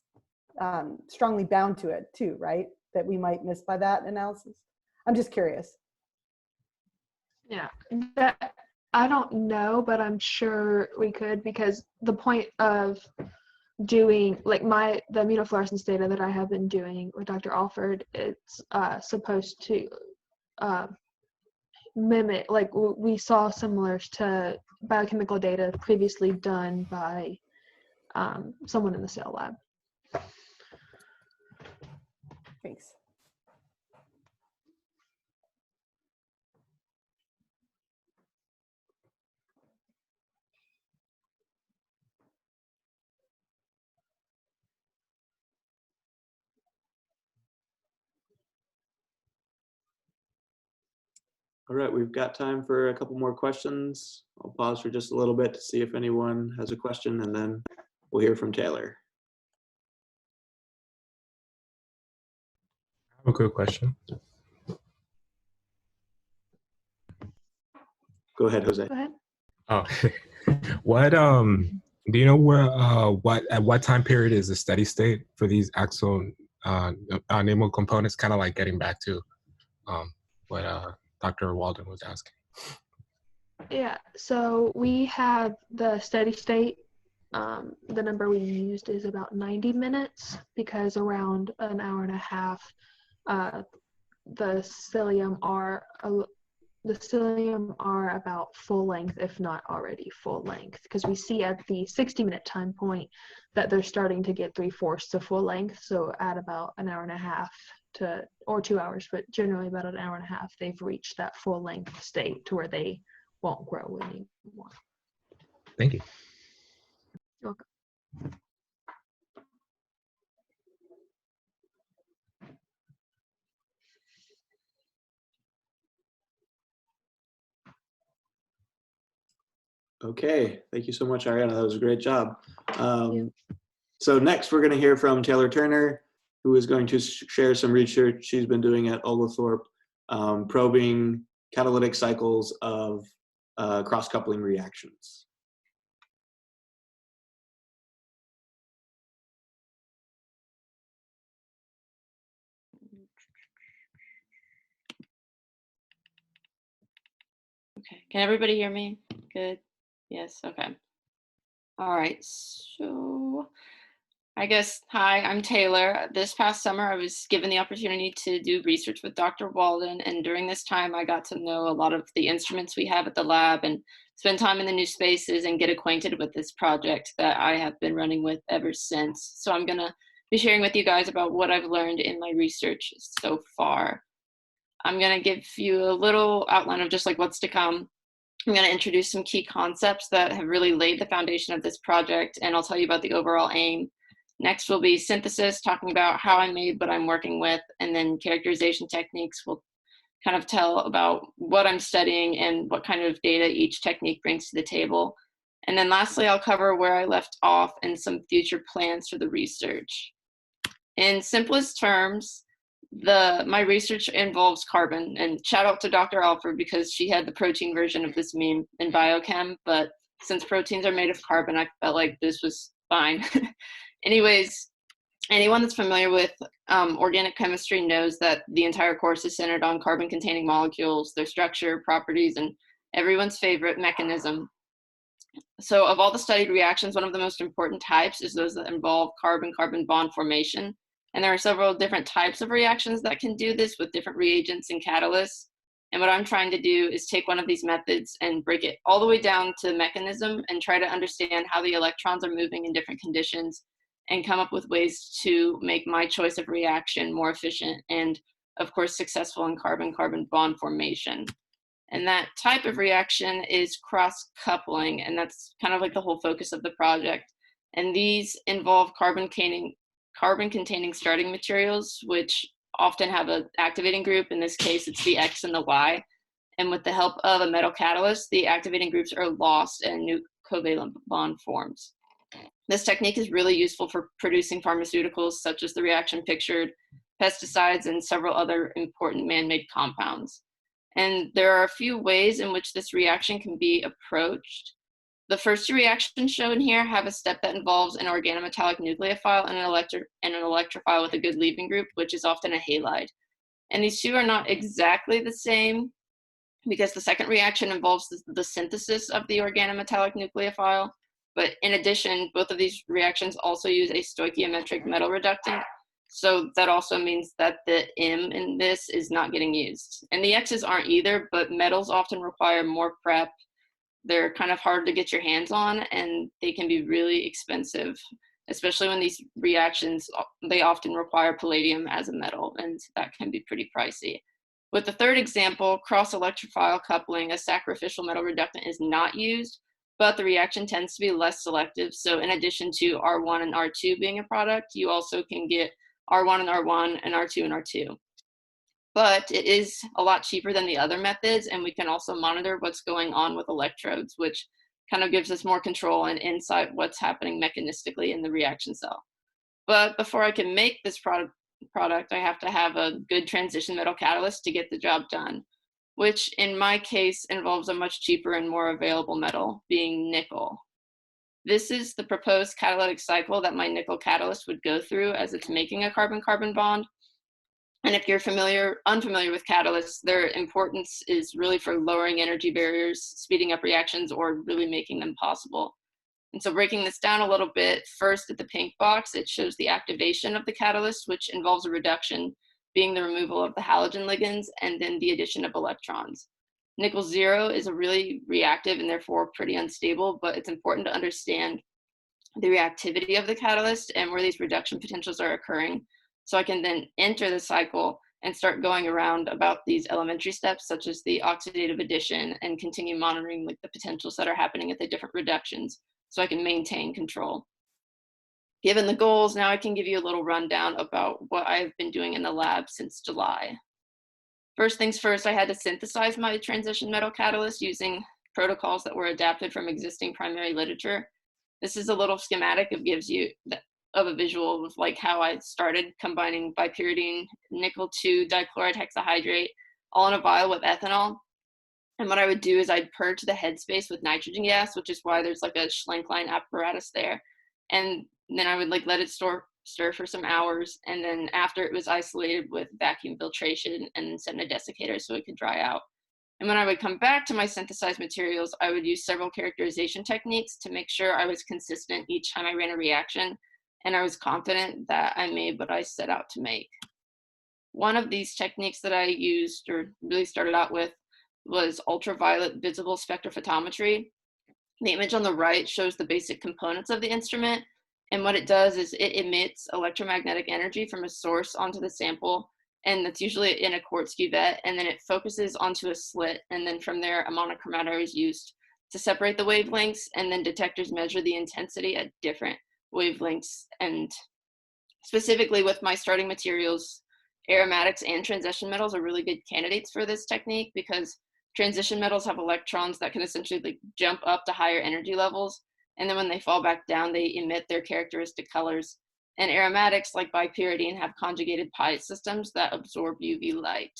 Speaker 5: strongly bound to it too, right? That we might miss by that analysis. I'm just curious.
Speaker 9: Yeah, that I don't know, but I'm sure we could, because the point of doing like the immunofluorescence data that I have been doing with Dr. Alford, it's supposed to mimic, like we saw similar to biochemical data previously done by someone in the cell lab.
Speaker 5: Thanks.
Speaker 2: All right, we've got time for a couple more questions. I'll pause for just a little bit to see if anyone has a question, and then we'll hear from Taylor.
Speaker 10: I have a quick question.
Speaker 2: Go ahead, Jose.
Speaker 9: Go ahead.
Speaker 10: Oh, what do you know where what at what time period is the steady state for these axonal components? Kind of like getting back to what Dr. Walden was asking.
Speaker 9: Yeah, so we have the steady state. The number we used is about 90 minutes because around an hour and a half, the cilium are about full length, if not already full length, because we see at the 60-minute time point that they're starting to get 3/4 to full length. So at about an hour and a half or 2 hours, but generally about an hour and a half, they've reached that full length state to where they won't grow anymore.
Speaker 10: Thank you.
Speaker 9: You're welcome.
Speaker 2: Okay, thank you so much, Ariana. That was a great job. So next, we're going to hear from Taylor Turner, who is going to share some research she's been doing at Oglethorpe, probing catalytic cycles of cross-coupling reactions.
Speaker 11: Okay, can everybody hear me? Good. Yes, okay. All right, so I guess, hi, I'm Taylor. This past summer, I was given the opportunity to do research with Dr. Walden, and during this time, I got to know a lot of the instruments we have at the lab and spend time in the new spaces and get acquainted with this project that I have been running with ever since. So I'm gonna be sharing with you guys about what I've learned in my research so far. I'm gonna give you a little outline of just like what's to come. I'm going to introduce some key concepts that have really laid the foundation of this project, and I'll tell you about the overall aim. Next will be synthesis, talking about how I made what I'm working with, and then characterization techniques will kind of tell about what I'm studying and what kind of data each technique brings to the table. And then lastly, I'll cover where I left off and some future plans for the research. In simplest terms, my research involves carbon, and shout out to Dr. Alford because she had the protein version of this meme in biochem, but since proteins are made of carbon, I felt like this was fine. Anyways, anyone that's familiar with organic chemistry knows that the entire course is centered on carbon-containing molecules, their structure, properties, and everyone's favorite mechanism. So of all the studied reactions, one of the most important types is those that involve carbon-carbon bond formation. And there are several different types of reactions that can do this with different reagents and catalysts. And what I'm trying to do is take one of these methods and break it all the way down to the mechanism and try to understand how the electrons are moving in different conditions and come up with ways to make my choice of reaction more efficient and, of course, successful in carbon-carbon bond formation. And that type of reaction is cross-coupling, and that's kind of like the whole focus of the project. And these involve carbon-containing starting materials, which often have an activating group. In this case, it's the X and the Y. And with the help of a metal catalyst, the activating groups are lost and new covalent bond forms. This technique is really useful for producing pharmaceuticals, such as the reaction pictured, pesticides, and several other important man-made compounds. And there are a few ways in which this reaction can be approached. The first two reactions shown here have a step that involves an organometallic nucleophile and an electrophile with a good leaving group, which is often a halide. And these two are not exactly the same because the second reaction involves the synthesis of the organometallic nucleophile. But in addition, both of these reactions also use a stoichiometric metal reductant. So that also means that the M in this is not getting used. And the X's aren't either, but metals often require more prep. They're kind of hard to get your hands on, and they can be really expensive, especially when these reactions, they often require palladium as a metal, and that can be pretty pricey. With the third example, cross-electrophile coupling, a sacrificial metal reductant is not used, but the reaction tends to be less selective. So in addition to R1 and R2 being a product, you also can get R1 and R1 and R2 and R2. but it is a lot cheaper than the other methods, and we can also monitor what's going on with electrodes, which kind of gives us more control and insight what's happening mechanistically in the reaction cell. But before I can make this product, I have to have a good transition metal catalyst to get the job done, which in my case involves a much cheaper and more available metal, being nickel. This is the proposed catalytic cycle that my nickel catalyst would go through as it's making a carbon-carbon bond. And if you're unfamiliar with catalysts, their importance is really for lowering energy barriers, speeding up reactions, or really making them possible. And so breaking this down a little bit, first at the pink box, it shows the activation of the catalyst, which involves a reduction, being the removal of the halogen ligands, and then the addition of electrons. Nickel 0 is a really reactive and therefore pretty unstable, but it's important to understand the reactivity of the catalyst and where these reduction potentials are occurring, so I can then enter the cycle and start going around about these elementary steps, such as the oxidative addition, and continue monitoring like the potentials that are happening at the different reductions, so I can maintain control. Given the goals, now I can give you a little rundown about what I've been doing in the lab since July. First things first, I had to synthesize my transition metal catalyst using protocols that were adapted from existing primary literature. This is a little schematic. It gives you of a visual of like how I started combining bipyridine, nickel 2 dichloride hexahydrate, all in a vial with ethanol. And what I would do is I'd purge the headspace with nitrogen gas, which is why there's like a Schlenkline apparatus there. And then I would like let it stir for some hours. And then after it was isolated with vacuum filtration and then set in a desiccator so it could dry out. And when I would come back to my synthesized materials, I would use several characterization techniques to make sure I was consistent each time I ran a reaction. And I was confident that I made what I set out to make. One of these techniques that I used or really started out with was ultraviolet visible spectrophotometry. The image on the right shows the basic components of the instrument. And what it does is it emits electromagnetic energy from a source onto the sample. And that's usually in a quartz cuvette. And then it focuses onto a slit. And then from there, a monochromator is used to separate the wavelengths. And then detectors measure the intensity at different wavelengths. And specifically with my starting materials, aromatics and transition metals are really good candidates for this technique, because transition metals have electrons that can essentially like jump up to higher energy levels, and then when they fall back down, they emit their characteristic colors. And aromatics like bipyridine have conjugated pi systems that absorb UV light.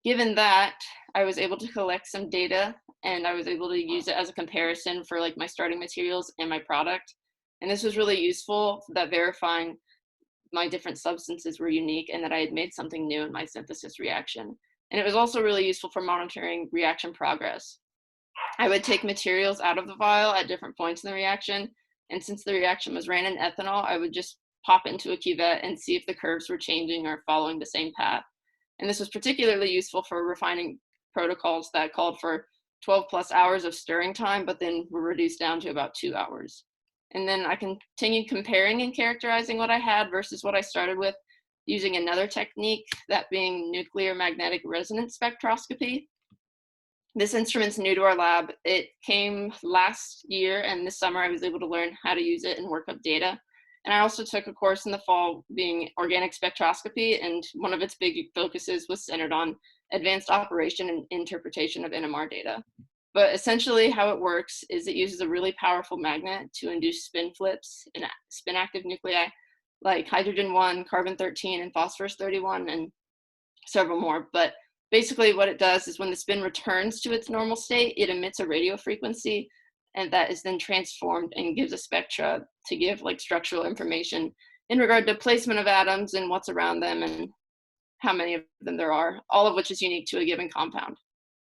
Speaker 11: Given that, I was able to collect some data, and I was able to use it as a comparison for like my starting materials and my product. And this was really useful, that verifying my different substances were unique and that I had made something new in my synthesis reaction. And it was also really useful for monitoring reaction progress. I would take materials out of the vial at different points in the reaction. And since the reaction was ran in ethanol, I would just pop into a cuvette and see if the curves were changing or following the same path. And this was particularly useful for refining protocols that called for 12 plus hours of stirring time, but then were reduced down to about 2 hours. And then I continued comparing and characterizing what I had versus what I started with using another technique, that being nuclear magnetic resonance spectroscopy. This instrument's new to our lab. It came last year, and this summer I was able to learn how to use it and work up data. And I also took a course in the fall being organic spectroscopy, and one of its big focuses was centered on advanced operation and interpretation of NMR data. But essentially how it works is it uses a really powerful magnet to induce spin flips in spin active nuclei like hydrogen 1, carbon 13, and phosphorus 31, and several more. But basically what it does is when the spin returns to its normal state, it emits a radio frequency, and that is then transformed and gives a spectra to give like structural information in regard to placement of atoms and what's around them and how many of them there are, all of which is unique to a given compound.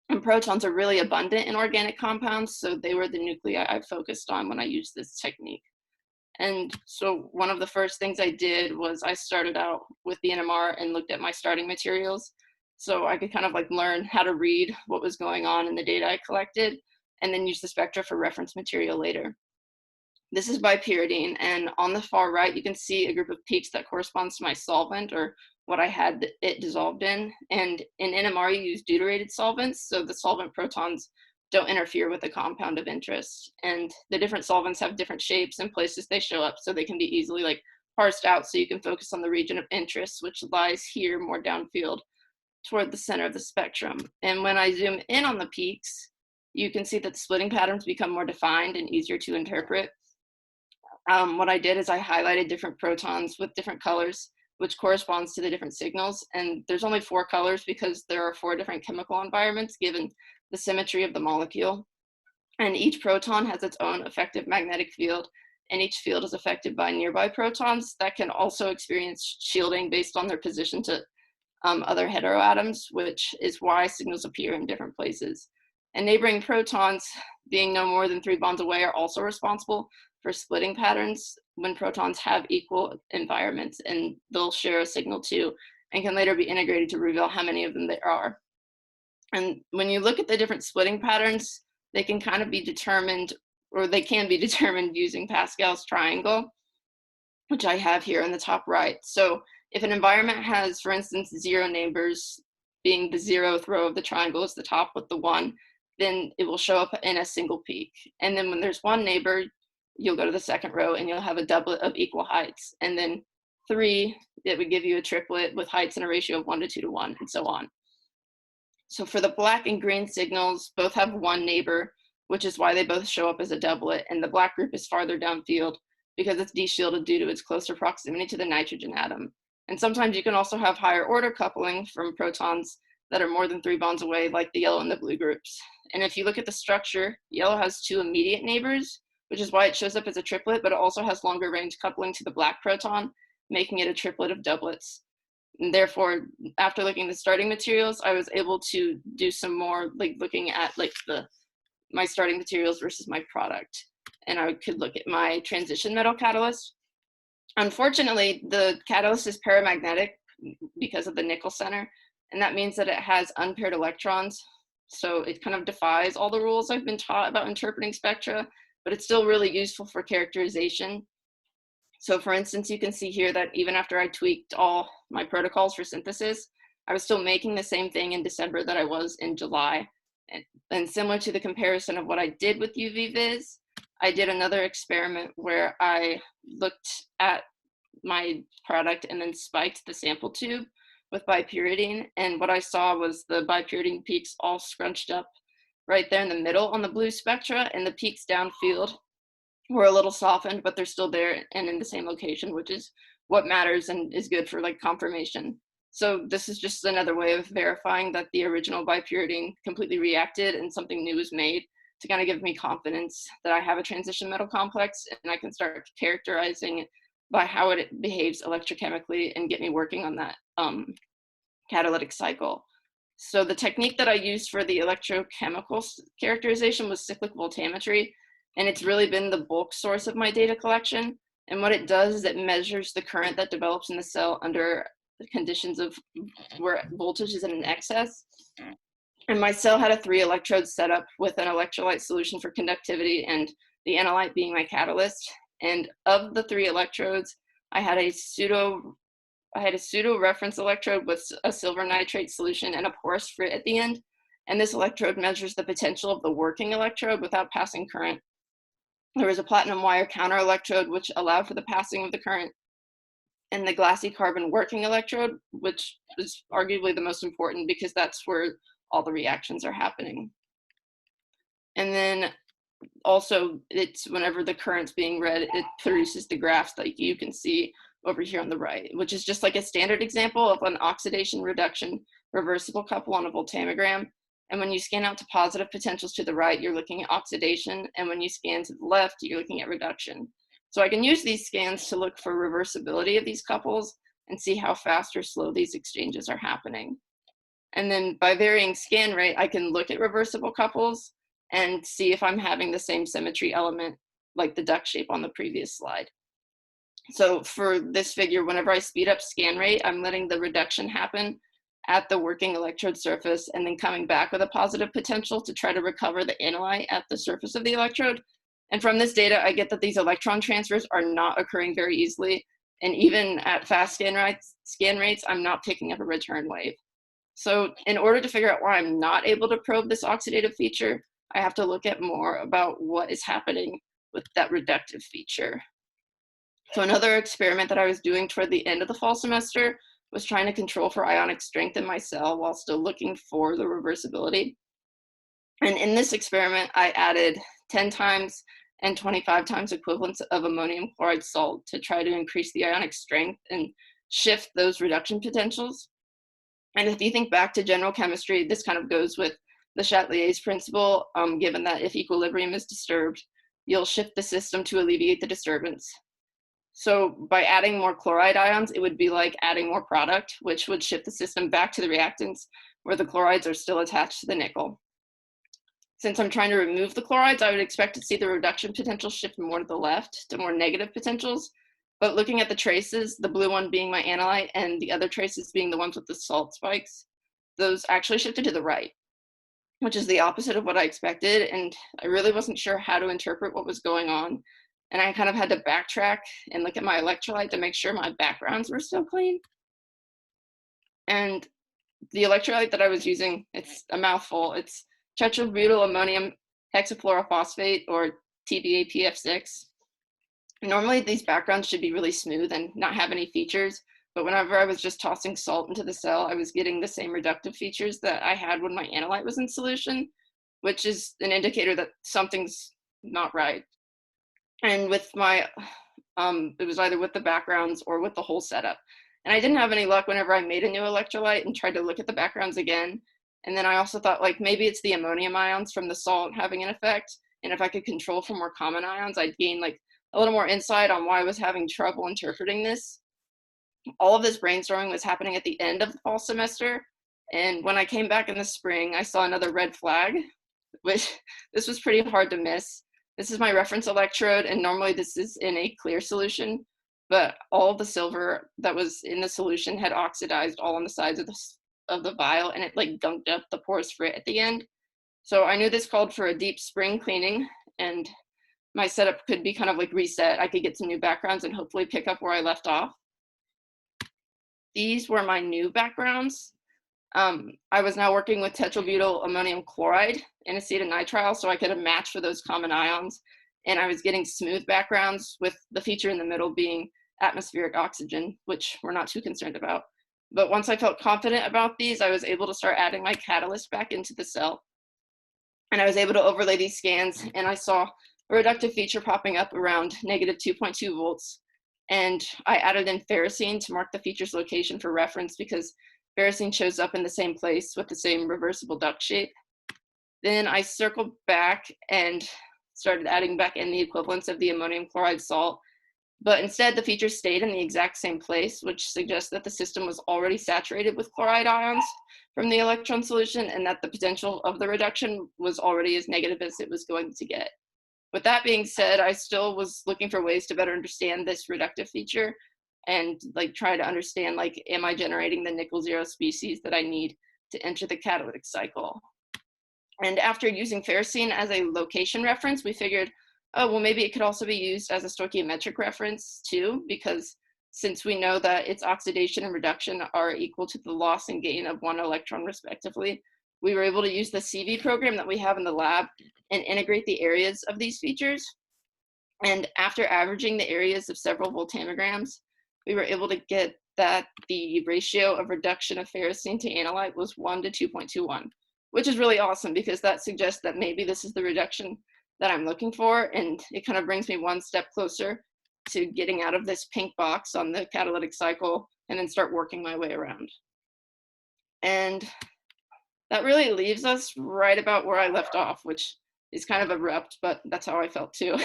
Speaker 11: And protons are really abundant in organic compounds, so they were the nuclei I focused on when I used this technique. And so one of the first things I did was I started out with the NMR and looked at my starting materials, so I could kind of like learn how to read what was going on in the data I collected, and then use the spectra for reference material later. This is bipyridine, and on the far right, you can see a group of peaks that corresponds to my solvent, or what I had it dissolved in. And in NMR, you use deuterated solvents, so the solvent protons don't interfere with the compound of interest. And the different solvents have different shapes and places they show up, so they can be easily like parsed out, so you can focus on the region of interest, which lies here more downfield toward the center of the spectrum. And when I zoom in on the peaks, you can see that the splitting patterns become more defined and easier to interpret. What I did is I highlighted different protons with different colors, which corresponds to the different signals. And there's only 4 colors because there are 4 different chemical environments given the symmetry of the molecule. And each proton has its own effective magnetic field, and each field is affected by nearby protons that can also experience shielding based on their position to other heteroatoms, which is why signals appear in different places. And neighboring protons, being no more than 3 bonds away, are also responsible for splitting patterns when protons have equal environments, and they'll share a signal too, and can later be integrated to reveal how many of them there are. And when you look at the different splitting patterns, they can kind of be determined, or they can be determined using Pascal's triangle, which I have here in the top right. So if an environment has, for instance, 0 neighbors, being the 0th row of the triangle is the top with the 1, then it will show up in a single peak. And then when there's 1 neighbor, you'll go to the 2nd row and you'll have a doublet of equal heights. And then 3, it would give you a triplet with heights in a ratio of 1 to 2 to 1, and so on. So for the black and green signals, both have 1 neighbor, which is why they both show up as a doublet. And the black group is farther downfield because it's deshielded due to its closer proximity to the nitrogen atom. And sometimes you can also have higher order coupling from protons that are more than 3 bonds away, like the yellow and the blue groups. And if you look at the structure, yellow has 2 immediate neighbors, which is why it shows up as a triplet, but it also has longer range coupling to the black proton, making it a triplet of doublets. And therefore, after looking at the starting materials, I was able to do some more, like looking at like my starting materials versus my product. And I could look at my transition metal catalyst. Unfortunately, the catalyst is paramagnetic because of the nickel center, and that means that it has unpaired electrons. So it kind of defies all the rules I've been taught about interpreting spectra, but it's still really useful for characterization. So for instance, you can see here that even after I tweaked all my protocols for synthesis, I was still making the same thing in December that I was in July. And similar to the comparison of what I did with UV-Vis, I did another experiment where I looked at my product and then spiked the sample tube with bipyridine. And what I saw was the bipyridine peaks all scrunched up right there in the middle on the blue spectra, and the peaks downfield were a little softened, but they're still there and in the same location, which is what matters and is good for like confirmation. So this is just another way of verifying that the original bipyridine completely reacted and something new was made, to kind of give me confidence that I have a transition metal complex and I can start characterizing it by how it behaves electrochemically and get me working on that catalytic cycle. So the technique that I used for the electrochemical characterization was cyclic voltammetry, and it's really been the bulk source of my data collection. And what it does is it measures the current that develops in the cell under the conditions of where voltage is in an excess. And my cell had a 3 electrodes set up with an electrolyte solution for conductivity and the analyte being my catalyst. And of the 3 electrodes, I had a pseudo reference electrode with a silver nitrate solution and a porous frit at the end. And this electrode measures the potential of the working electrode without passing current. There was a platinum wire counter electrode, which allowed for the passing of the current, and the glassy carbon working electrode, which is arguably the most important because that's where all the reactions are happening. And then also, it's whenever the current's being read, it produces the graphs that you can see over here on the right, which is just like a standard example of an oxidation reduction reversible couple on a voltammogram. And when you scan out to positive potentials to the right, you're looking at oxidation. And when you scan to the left, you're looking at reduction. So I can use these scans to look for reversibility of these couples and see how fast or slow these exchanges are happening. And then by varying scan rate, I can look at reversible couples and see if I'm having the same symmetry element like the duck shape on the previous slide. So for this figure, whenever I speed up scan rate, I'm letting the reduction happen at the working electrode surface and then coming back with a positive potential to try to recover the analyte at the surface of the electrode. And from this data, I get that these electron transfers are not occurring very easily. And even at fast scan rates, I'm not picking up a return wave. So in order to figure out why I'm not able to probe this oxidative feature, I have to look at more about what is happening with that reductive feature. So another experiment that I was doing toward the end of the fall semester was trying to control for ionic strength in my cell while still looking for the reversibility. And in this experiment, I added 10 times and 25 times equivalents of ammonium chloride salt to try to increase the ionic strength and shift those reduction potentials. And if you think back to general chemistry, this kind of goes with the Chatelier's principle, given that if equilibrium is disturbed, you'll shift the system to alleviate the disturbance. So by adding more chloride ions, it would be like adding more product, which would shift the system back to the reactants where the chlorides are still attached to the nickel. Since I'm trying to remove the chlorides, I would expect to see the reduction potential shift more to the left, to more negative potentials. But looking at the traces, the blue one being my analyte and the other traces being the ones with the salt spikes, those actually shifted to the right, which is the opposite of what I expected. And I really wasn't sure how to interpret what was going on. And I kind of had to backtrack and look at my electrolyte to make sure my backgrounds were still clean. And the electrolyte that I was using, it's a mouthful. It's tetrabutyl ammonium hexafluorophosphate, or TBAPF6. Normally these backgrounds should be really smooth and not have any features, but whenever I was just tossing salt into the cell, I was getting the same reductive features that I had when my analyte was in solution, which is an indicator that something's not right. And with my, it was either with the backgrounds or with the whole setup. And I didn't have any luck whenever I made a new electrolyte and tried to look at the backgrounds again. And then I also thought, like, maybe it's the ammonium ions from the salt having an effect. And if I could control for more common ions, I'd gain like a little more insight on why I was having trouble interpreting this. All of this brainstorming was happening at the end of the fall semester. And when I came back in the spring, I saw another red flag, which this was pretty hard to miss. This is my reference electrode, and normally this is in a clear solution, but all of the silver that was in the solution had oxidized all on the sides of the vial, and it like gunked up the porous frit at the end. So I knew this called for a deep spring cleaning, and my setup could be kind of like reset. I could get some new backgrounds and hopefully pick up where I left off. These were my new backgrounds. I was now working with tetrabutyl ammonium chloride and acetonitrile, so I could have matched for those common ions. And I was getting smooth backgrounds, with the feature in the middle being atmospheric oxygen, which we're not too concerned about. But once I felt confident about these, I was able to start adding my catalyst back into the cell. And I was able to overlay these scans, and I saw a reductive feature popping up around negative 2.2 volts. And I added in ferrocene to mark the feature's location for reference, because ferrocene shows up in the same place with the same reversible duct shape. Then I circled back and started adding back in the equivalents of the ammonium chloride salt, but instead the feature stayed in the exact same place, which suggests that the system was already saturated with chloride ions from the electron solution, and that the potential of the reduction was already as negative as it was going to get. With that being said, I still was looking for ways to better understand this reductive feature and like try to understand, like, am I generating the nickel zero species that I need to enter the catalytic cycle? And after using ferrocene as a location reference, we figured, oh, well, maybe it could also be used as a stoichiometric reference too, because since we know that its oxidation and reduction are equal to the loss and gain of one electron respectively, we were able to use the CV program that we have in the lab and integrate the areas of these features. And after averaging the areas of several voltammograms, we were able to get that the ratio of reduction of ferrocene to analyte was 1 to 2.21, which is really awesome, because that suggests that maybe this is the reduction that I'm looking for, and it kind of brings me one step closer to getting out of this pink box on the catalytic cycle and then start working my way around. And that really leaves us right about where I left off, which is kind of abrupt, but that's how I felt too.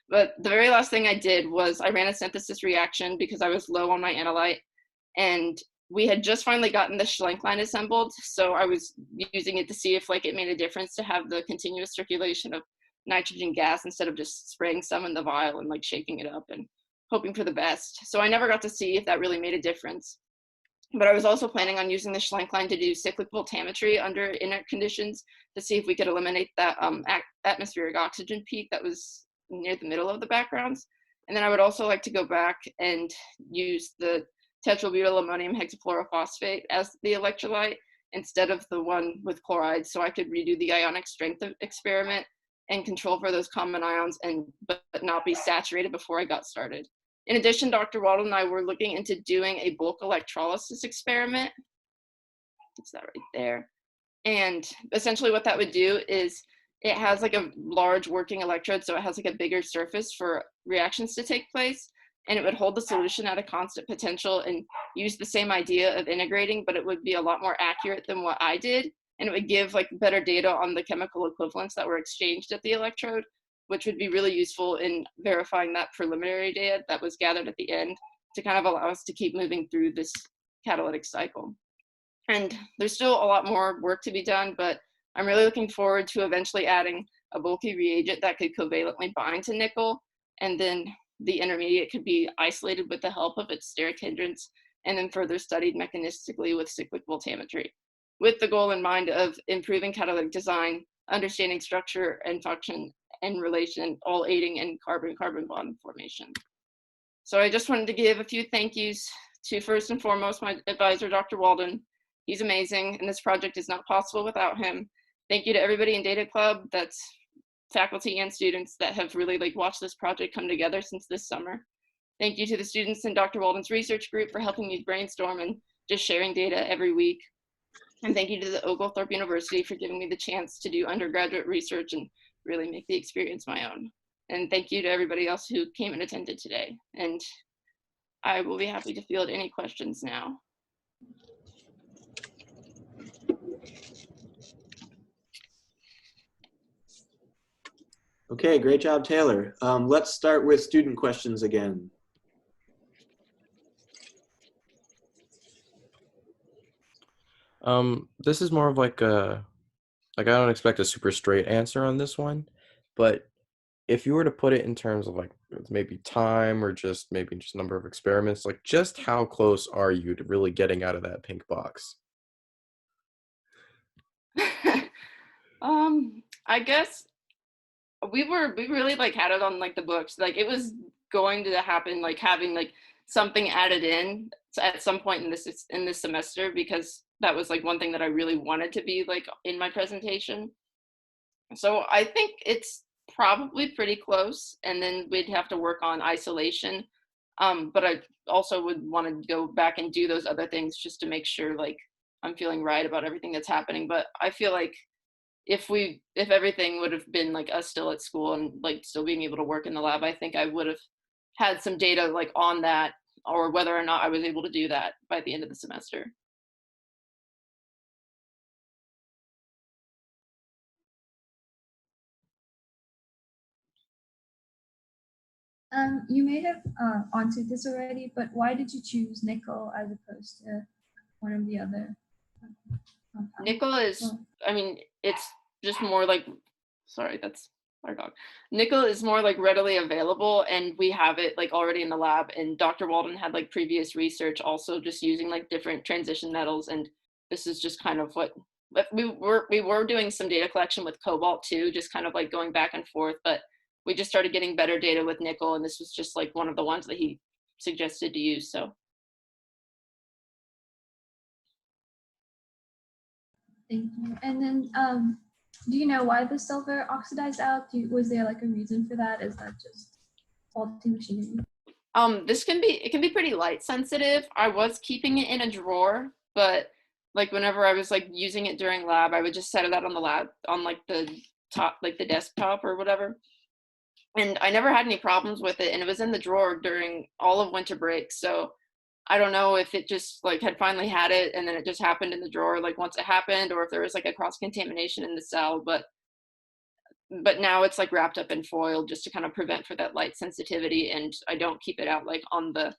Speaker 11: But the very last thing I did was I ran a synthesis reaction because I was low on my analyte, and we had just finally gotten the Schlenkline assembled, so I was using it to see if like it made a difference to have the continuous circulation of nitrogen gas instead of just spraying some in the vial and like shaking it up and hoping for the best. So I never got to see if that really made a difference. But I was also planning on using the Schlenkline to do cyclic voltammetry under inert conditions to see if we could eliminate that atmospheric oxygen peak that was near the middle of the backgrounds. And then I would also like to go back and use the tetrabutyl ammonium hexafluorophosphate as the electrolyte instead of the one with chloride, so I could redo the ionic strength experiment and control for those common ions, and but not be saturated before I got started. In addition, Dr. Walden and I were looking into doing a bulk electrolysis experiment. That's that right there. And essentially what that would do is it has like a large working electrode, so it has like a bigger surface for reactions to take place, and it would hold the solution at a constant potential and use the same idea of integrating, but it would be a lot more accurate than what I did, and it would give like better data on the chemical equivalents that were exchanged at the electrode, which would be really useful in verifying that preliminary data that was gathered at the end to kind of allow us to keep moving through this catalytic cycle. And there's still a lot more work to be done, but I'm really looking forward to eventually adding a bulky reagent that could covalently bind to nickel, and then the intermediate could be isolated with the help of its steric hindrance, and then further studied mechanistically with cyclic voltammetry, with the goal in mind of improving catalytic design, understanding structure and function and relation, all aiding in carbon-carbon bond formation. So I just wanted to give a few thank yous to, first and foremost, my advisor, Dr. Walden. He's amazing, and this project is not possible without him. Thank you to everybody in Data Club, that's faculty and students that have really like watched this project come together since this summer. Thank you to the students in Dr. Walden's research group for helping me brainstorm and just sharing data every week. And thank you to the Oglethorpe University for giving me the chance to do undergraduate research and really make the experience my own. And thank you to everybody else who came and attended today. And I will be happy to field any questions now.
Speaker 2: Okay, great job, Taylor. Let's start with student questions again.
Speaker 6: This is more of like a, I don't expect a super straight answer on this one, but if you were to put it in terms of like maybe time or just maybe just number of experiments, like just how close are you to really getting out of that pink box?
Speaker 11: I guess we really like had it on like the books, like it was going to happen, like having like something added in at some point in this semester, because that was like one thing that I really wanted to be like in my presentation. So I think it's probably pretty close, and then we'd have to work on isolation. But I also would want to go back and do those other things just to make sure like I'm feeling right about everything that's happening. But I feel like if everything would have been like us still at school and like still being able to work in the lab, I think I would have had some data like on that, or whether or not I was able to do that by the end of the semester.
Speaker 7: You may have answered this already, but why did you choose nickel as opposed to one of the other compounds?
Speaker 11: Nickel is, I mean, it's just more like, sorry, that's our dog. Nickel is more like readily available, and we have it like already in the lab, and Dr. Walden had like previous research also just using like different transition metals, and this is just kind of what we were doing some data collection with cobalt too, just kind of like going back and forth, but we just started getting better data with nickel, and this was just like one of the ones that he suggested to use. So
Speaker 7: thank you. And then do you know why the silver oxidized out? Was there like a reason for that? Is that just faulty machinery?
Speaker 11: it can be pretty light sensitive. I was keeping it in a drawer, but like whenever I was like using it during lab, I would just set it out on the lab, on like the top, like the desktop or whatever. And I never had any problems with it, and it was in the drawer during all of winter break. So I don't know if it just like had finally had it and then it just happened in the drawer like once it happened, or if there was like a cross contamination in the cell, but now it's like wrapped up in foil just to kind of prevent for that light sensitivity, and I don't keep it out like on the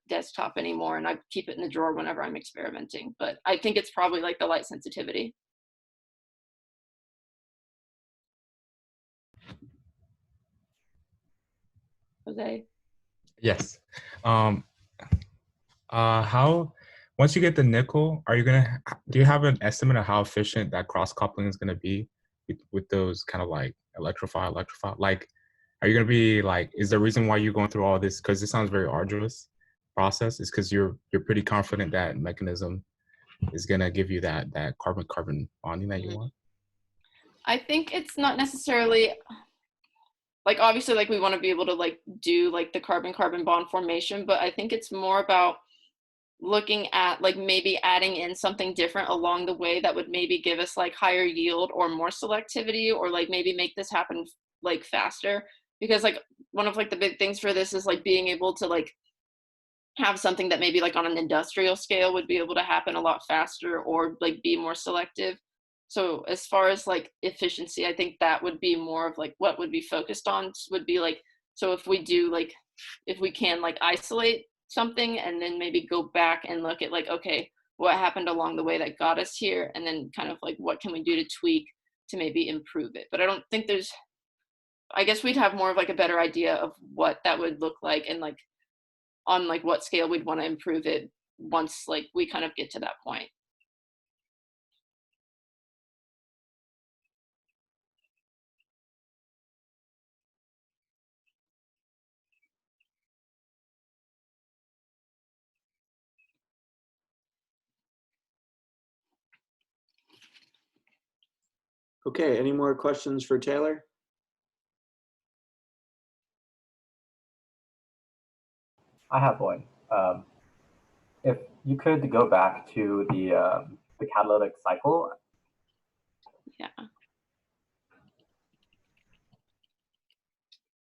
Speaker 11: desktop anymore, and I keep it in the drawer whenever I'm experimenting. But I think it's probably like the light sensitivity. Jose?
Speaker 10: Yes. How, once you get the nickel, do you have an estimate of how efficient that cross coupling is gonna be with those kind of like electrify? Like, are you gonna be like, is the reason why you're going through all this, because it sounds very arduous process, is because you're pretty confident that mechanism is gonna give you that carbon-carbon bonding that you want?
Speaker 11: I think it's not necessarily, like obviously like we want to be able to like do like the carbon-carbon bond formation, but I think it's more about looking at like maybe adding in something different along the way that would maybe give us like higher yield or more selectivity, or like maybe make this happen like faster. Because like one of like the big things for this is like being able to like have something that maybe like on an industrial scale would be able to happen a lot faster or like be more selective. So as far as like efficiency, I think that would be more of like what would be focused on would be like, so if we do like, if we can like isolate something and then maybe go back and look at like, okay, what happened along the way that got us here, and then kind of like what can we do to tweak to maybe improve it. But I don't think there's, I guess we'd have more of like a better idea of what that would look like and like on like what scale we'd want to improve it once like we kind of get to that point.
Speaker 2: Okay, any more questions for Taylor?
Speaker 12: I have one. If you could go back to the catalytic cycle.
Speaker 11: Yeah.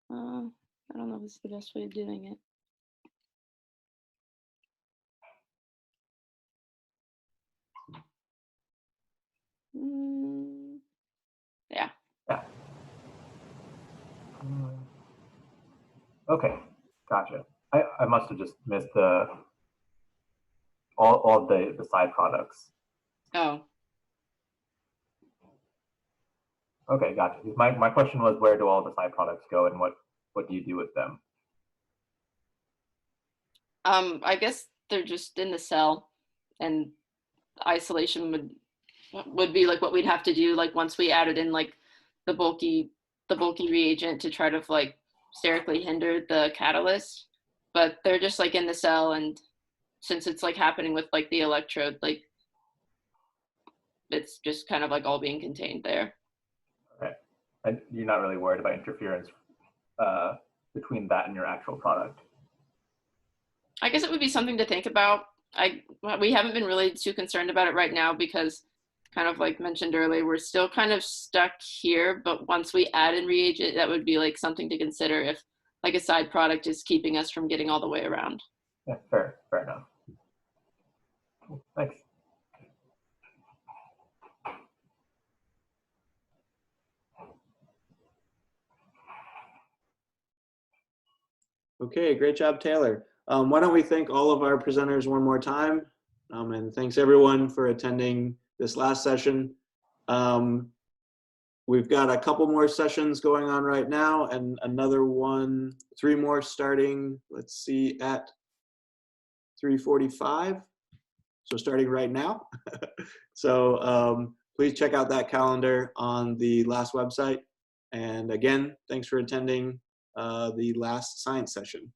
Speaker 11: I don't know if this is the best way of doing it. Yeah.
Speaker 12: Yeah. Okay, gotcha. I must have just missed all of the side products.
Speaker 11: Oh.
Speaker 12: Okay, gotcha. My question was, where do all the side products go, and what do you do with them?
Speaker 11: I guess they're just in the cell, and isolation would be like what we'd have to do like once we added in like the bulky reagent to try to like sterically hinder the catalyst. But they're just like in the cell, and since it's like happening with like the electrode, like it's just kind of like all being contained there.
Speaker 12: Okay, and you're not really worried about interference between that and your actual product?
Speaker 11: I guess it would be something to think about. We haven't been really too concerned about it right now because, kind of like mentioned earlier, we're still kind of stuck here. But once we add in reagent, that would be like something to consider if like a side product is keeping us from getting all the way around.
Speaker 12: Yeah, fair enough. Thanks.
Speaker 2: Okay, great job, Taylor. Why don't we thank all of our presenters one more time? And thanks everyone for attending this last session. We've got a couple more sessions going on right now and another one, 3 more starting, let's see, at 3:45. So starting right now. So please check out that calendar on the LASS website. And again, thanks for attending the LASS science session.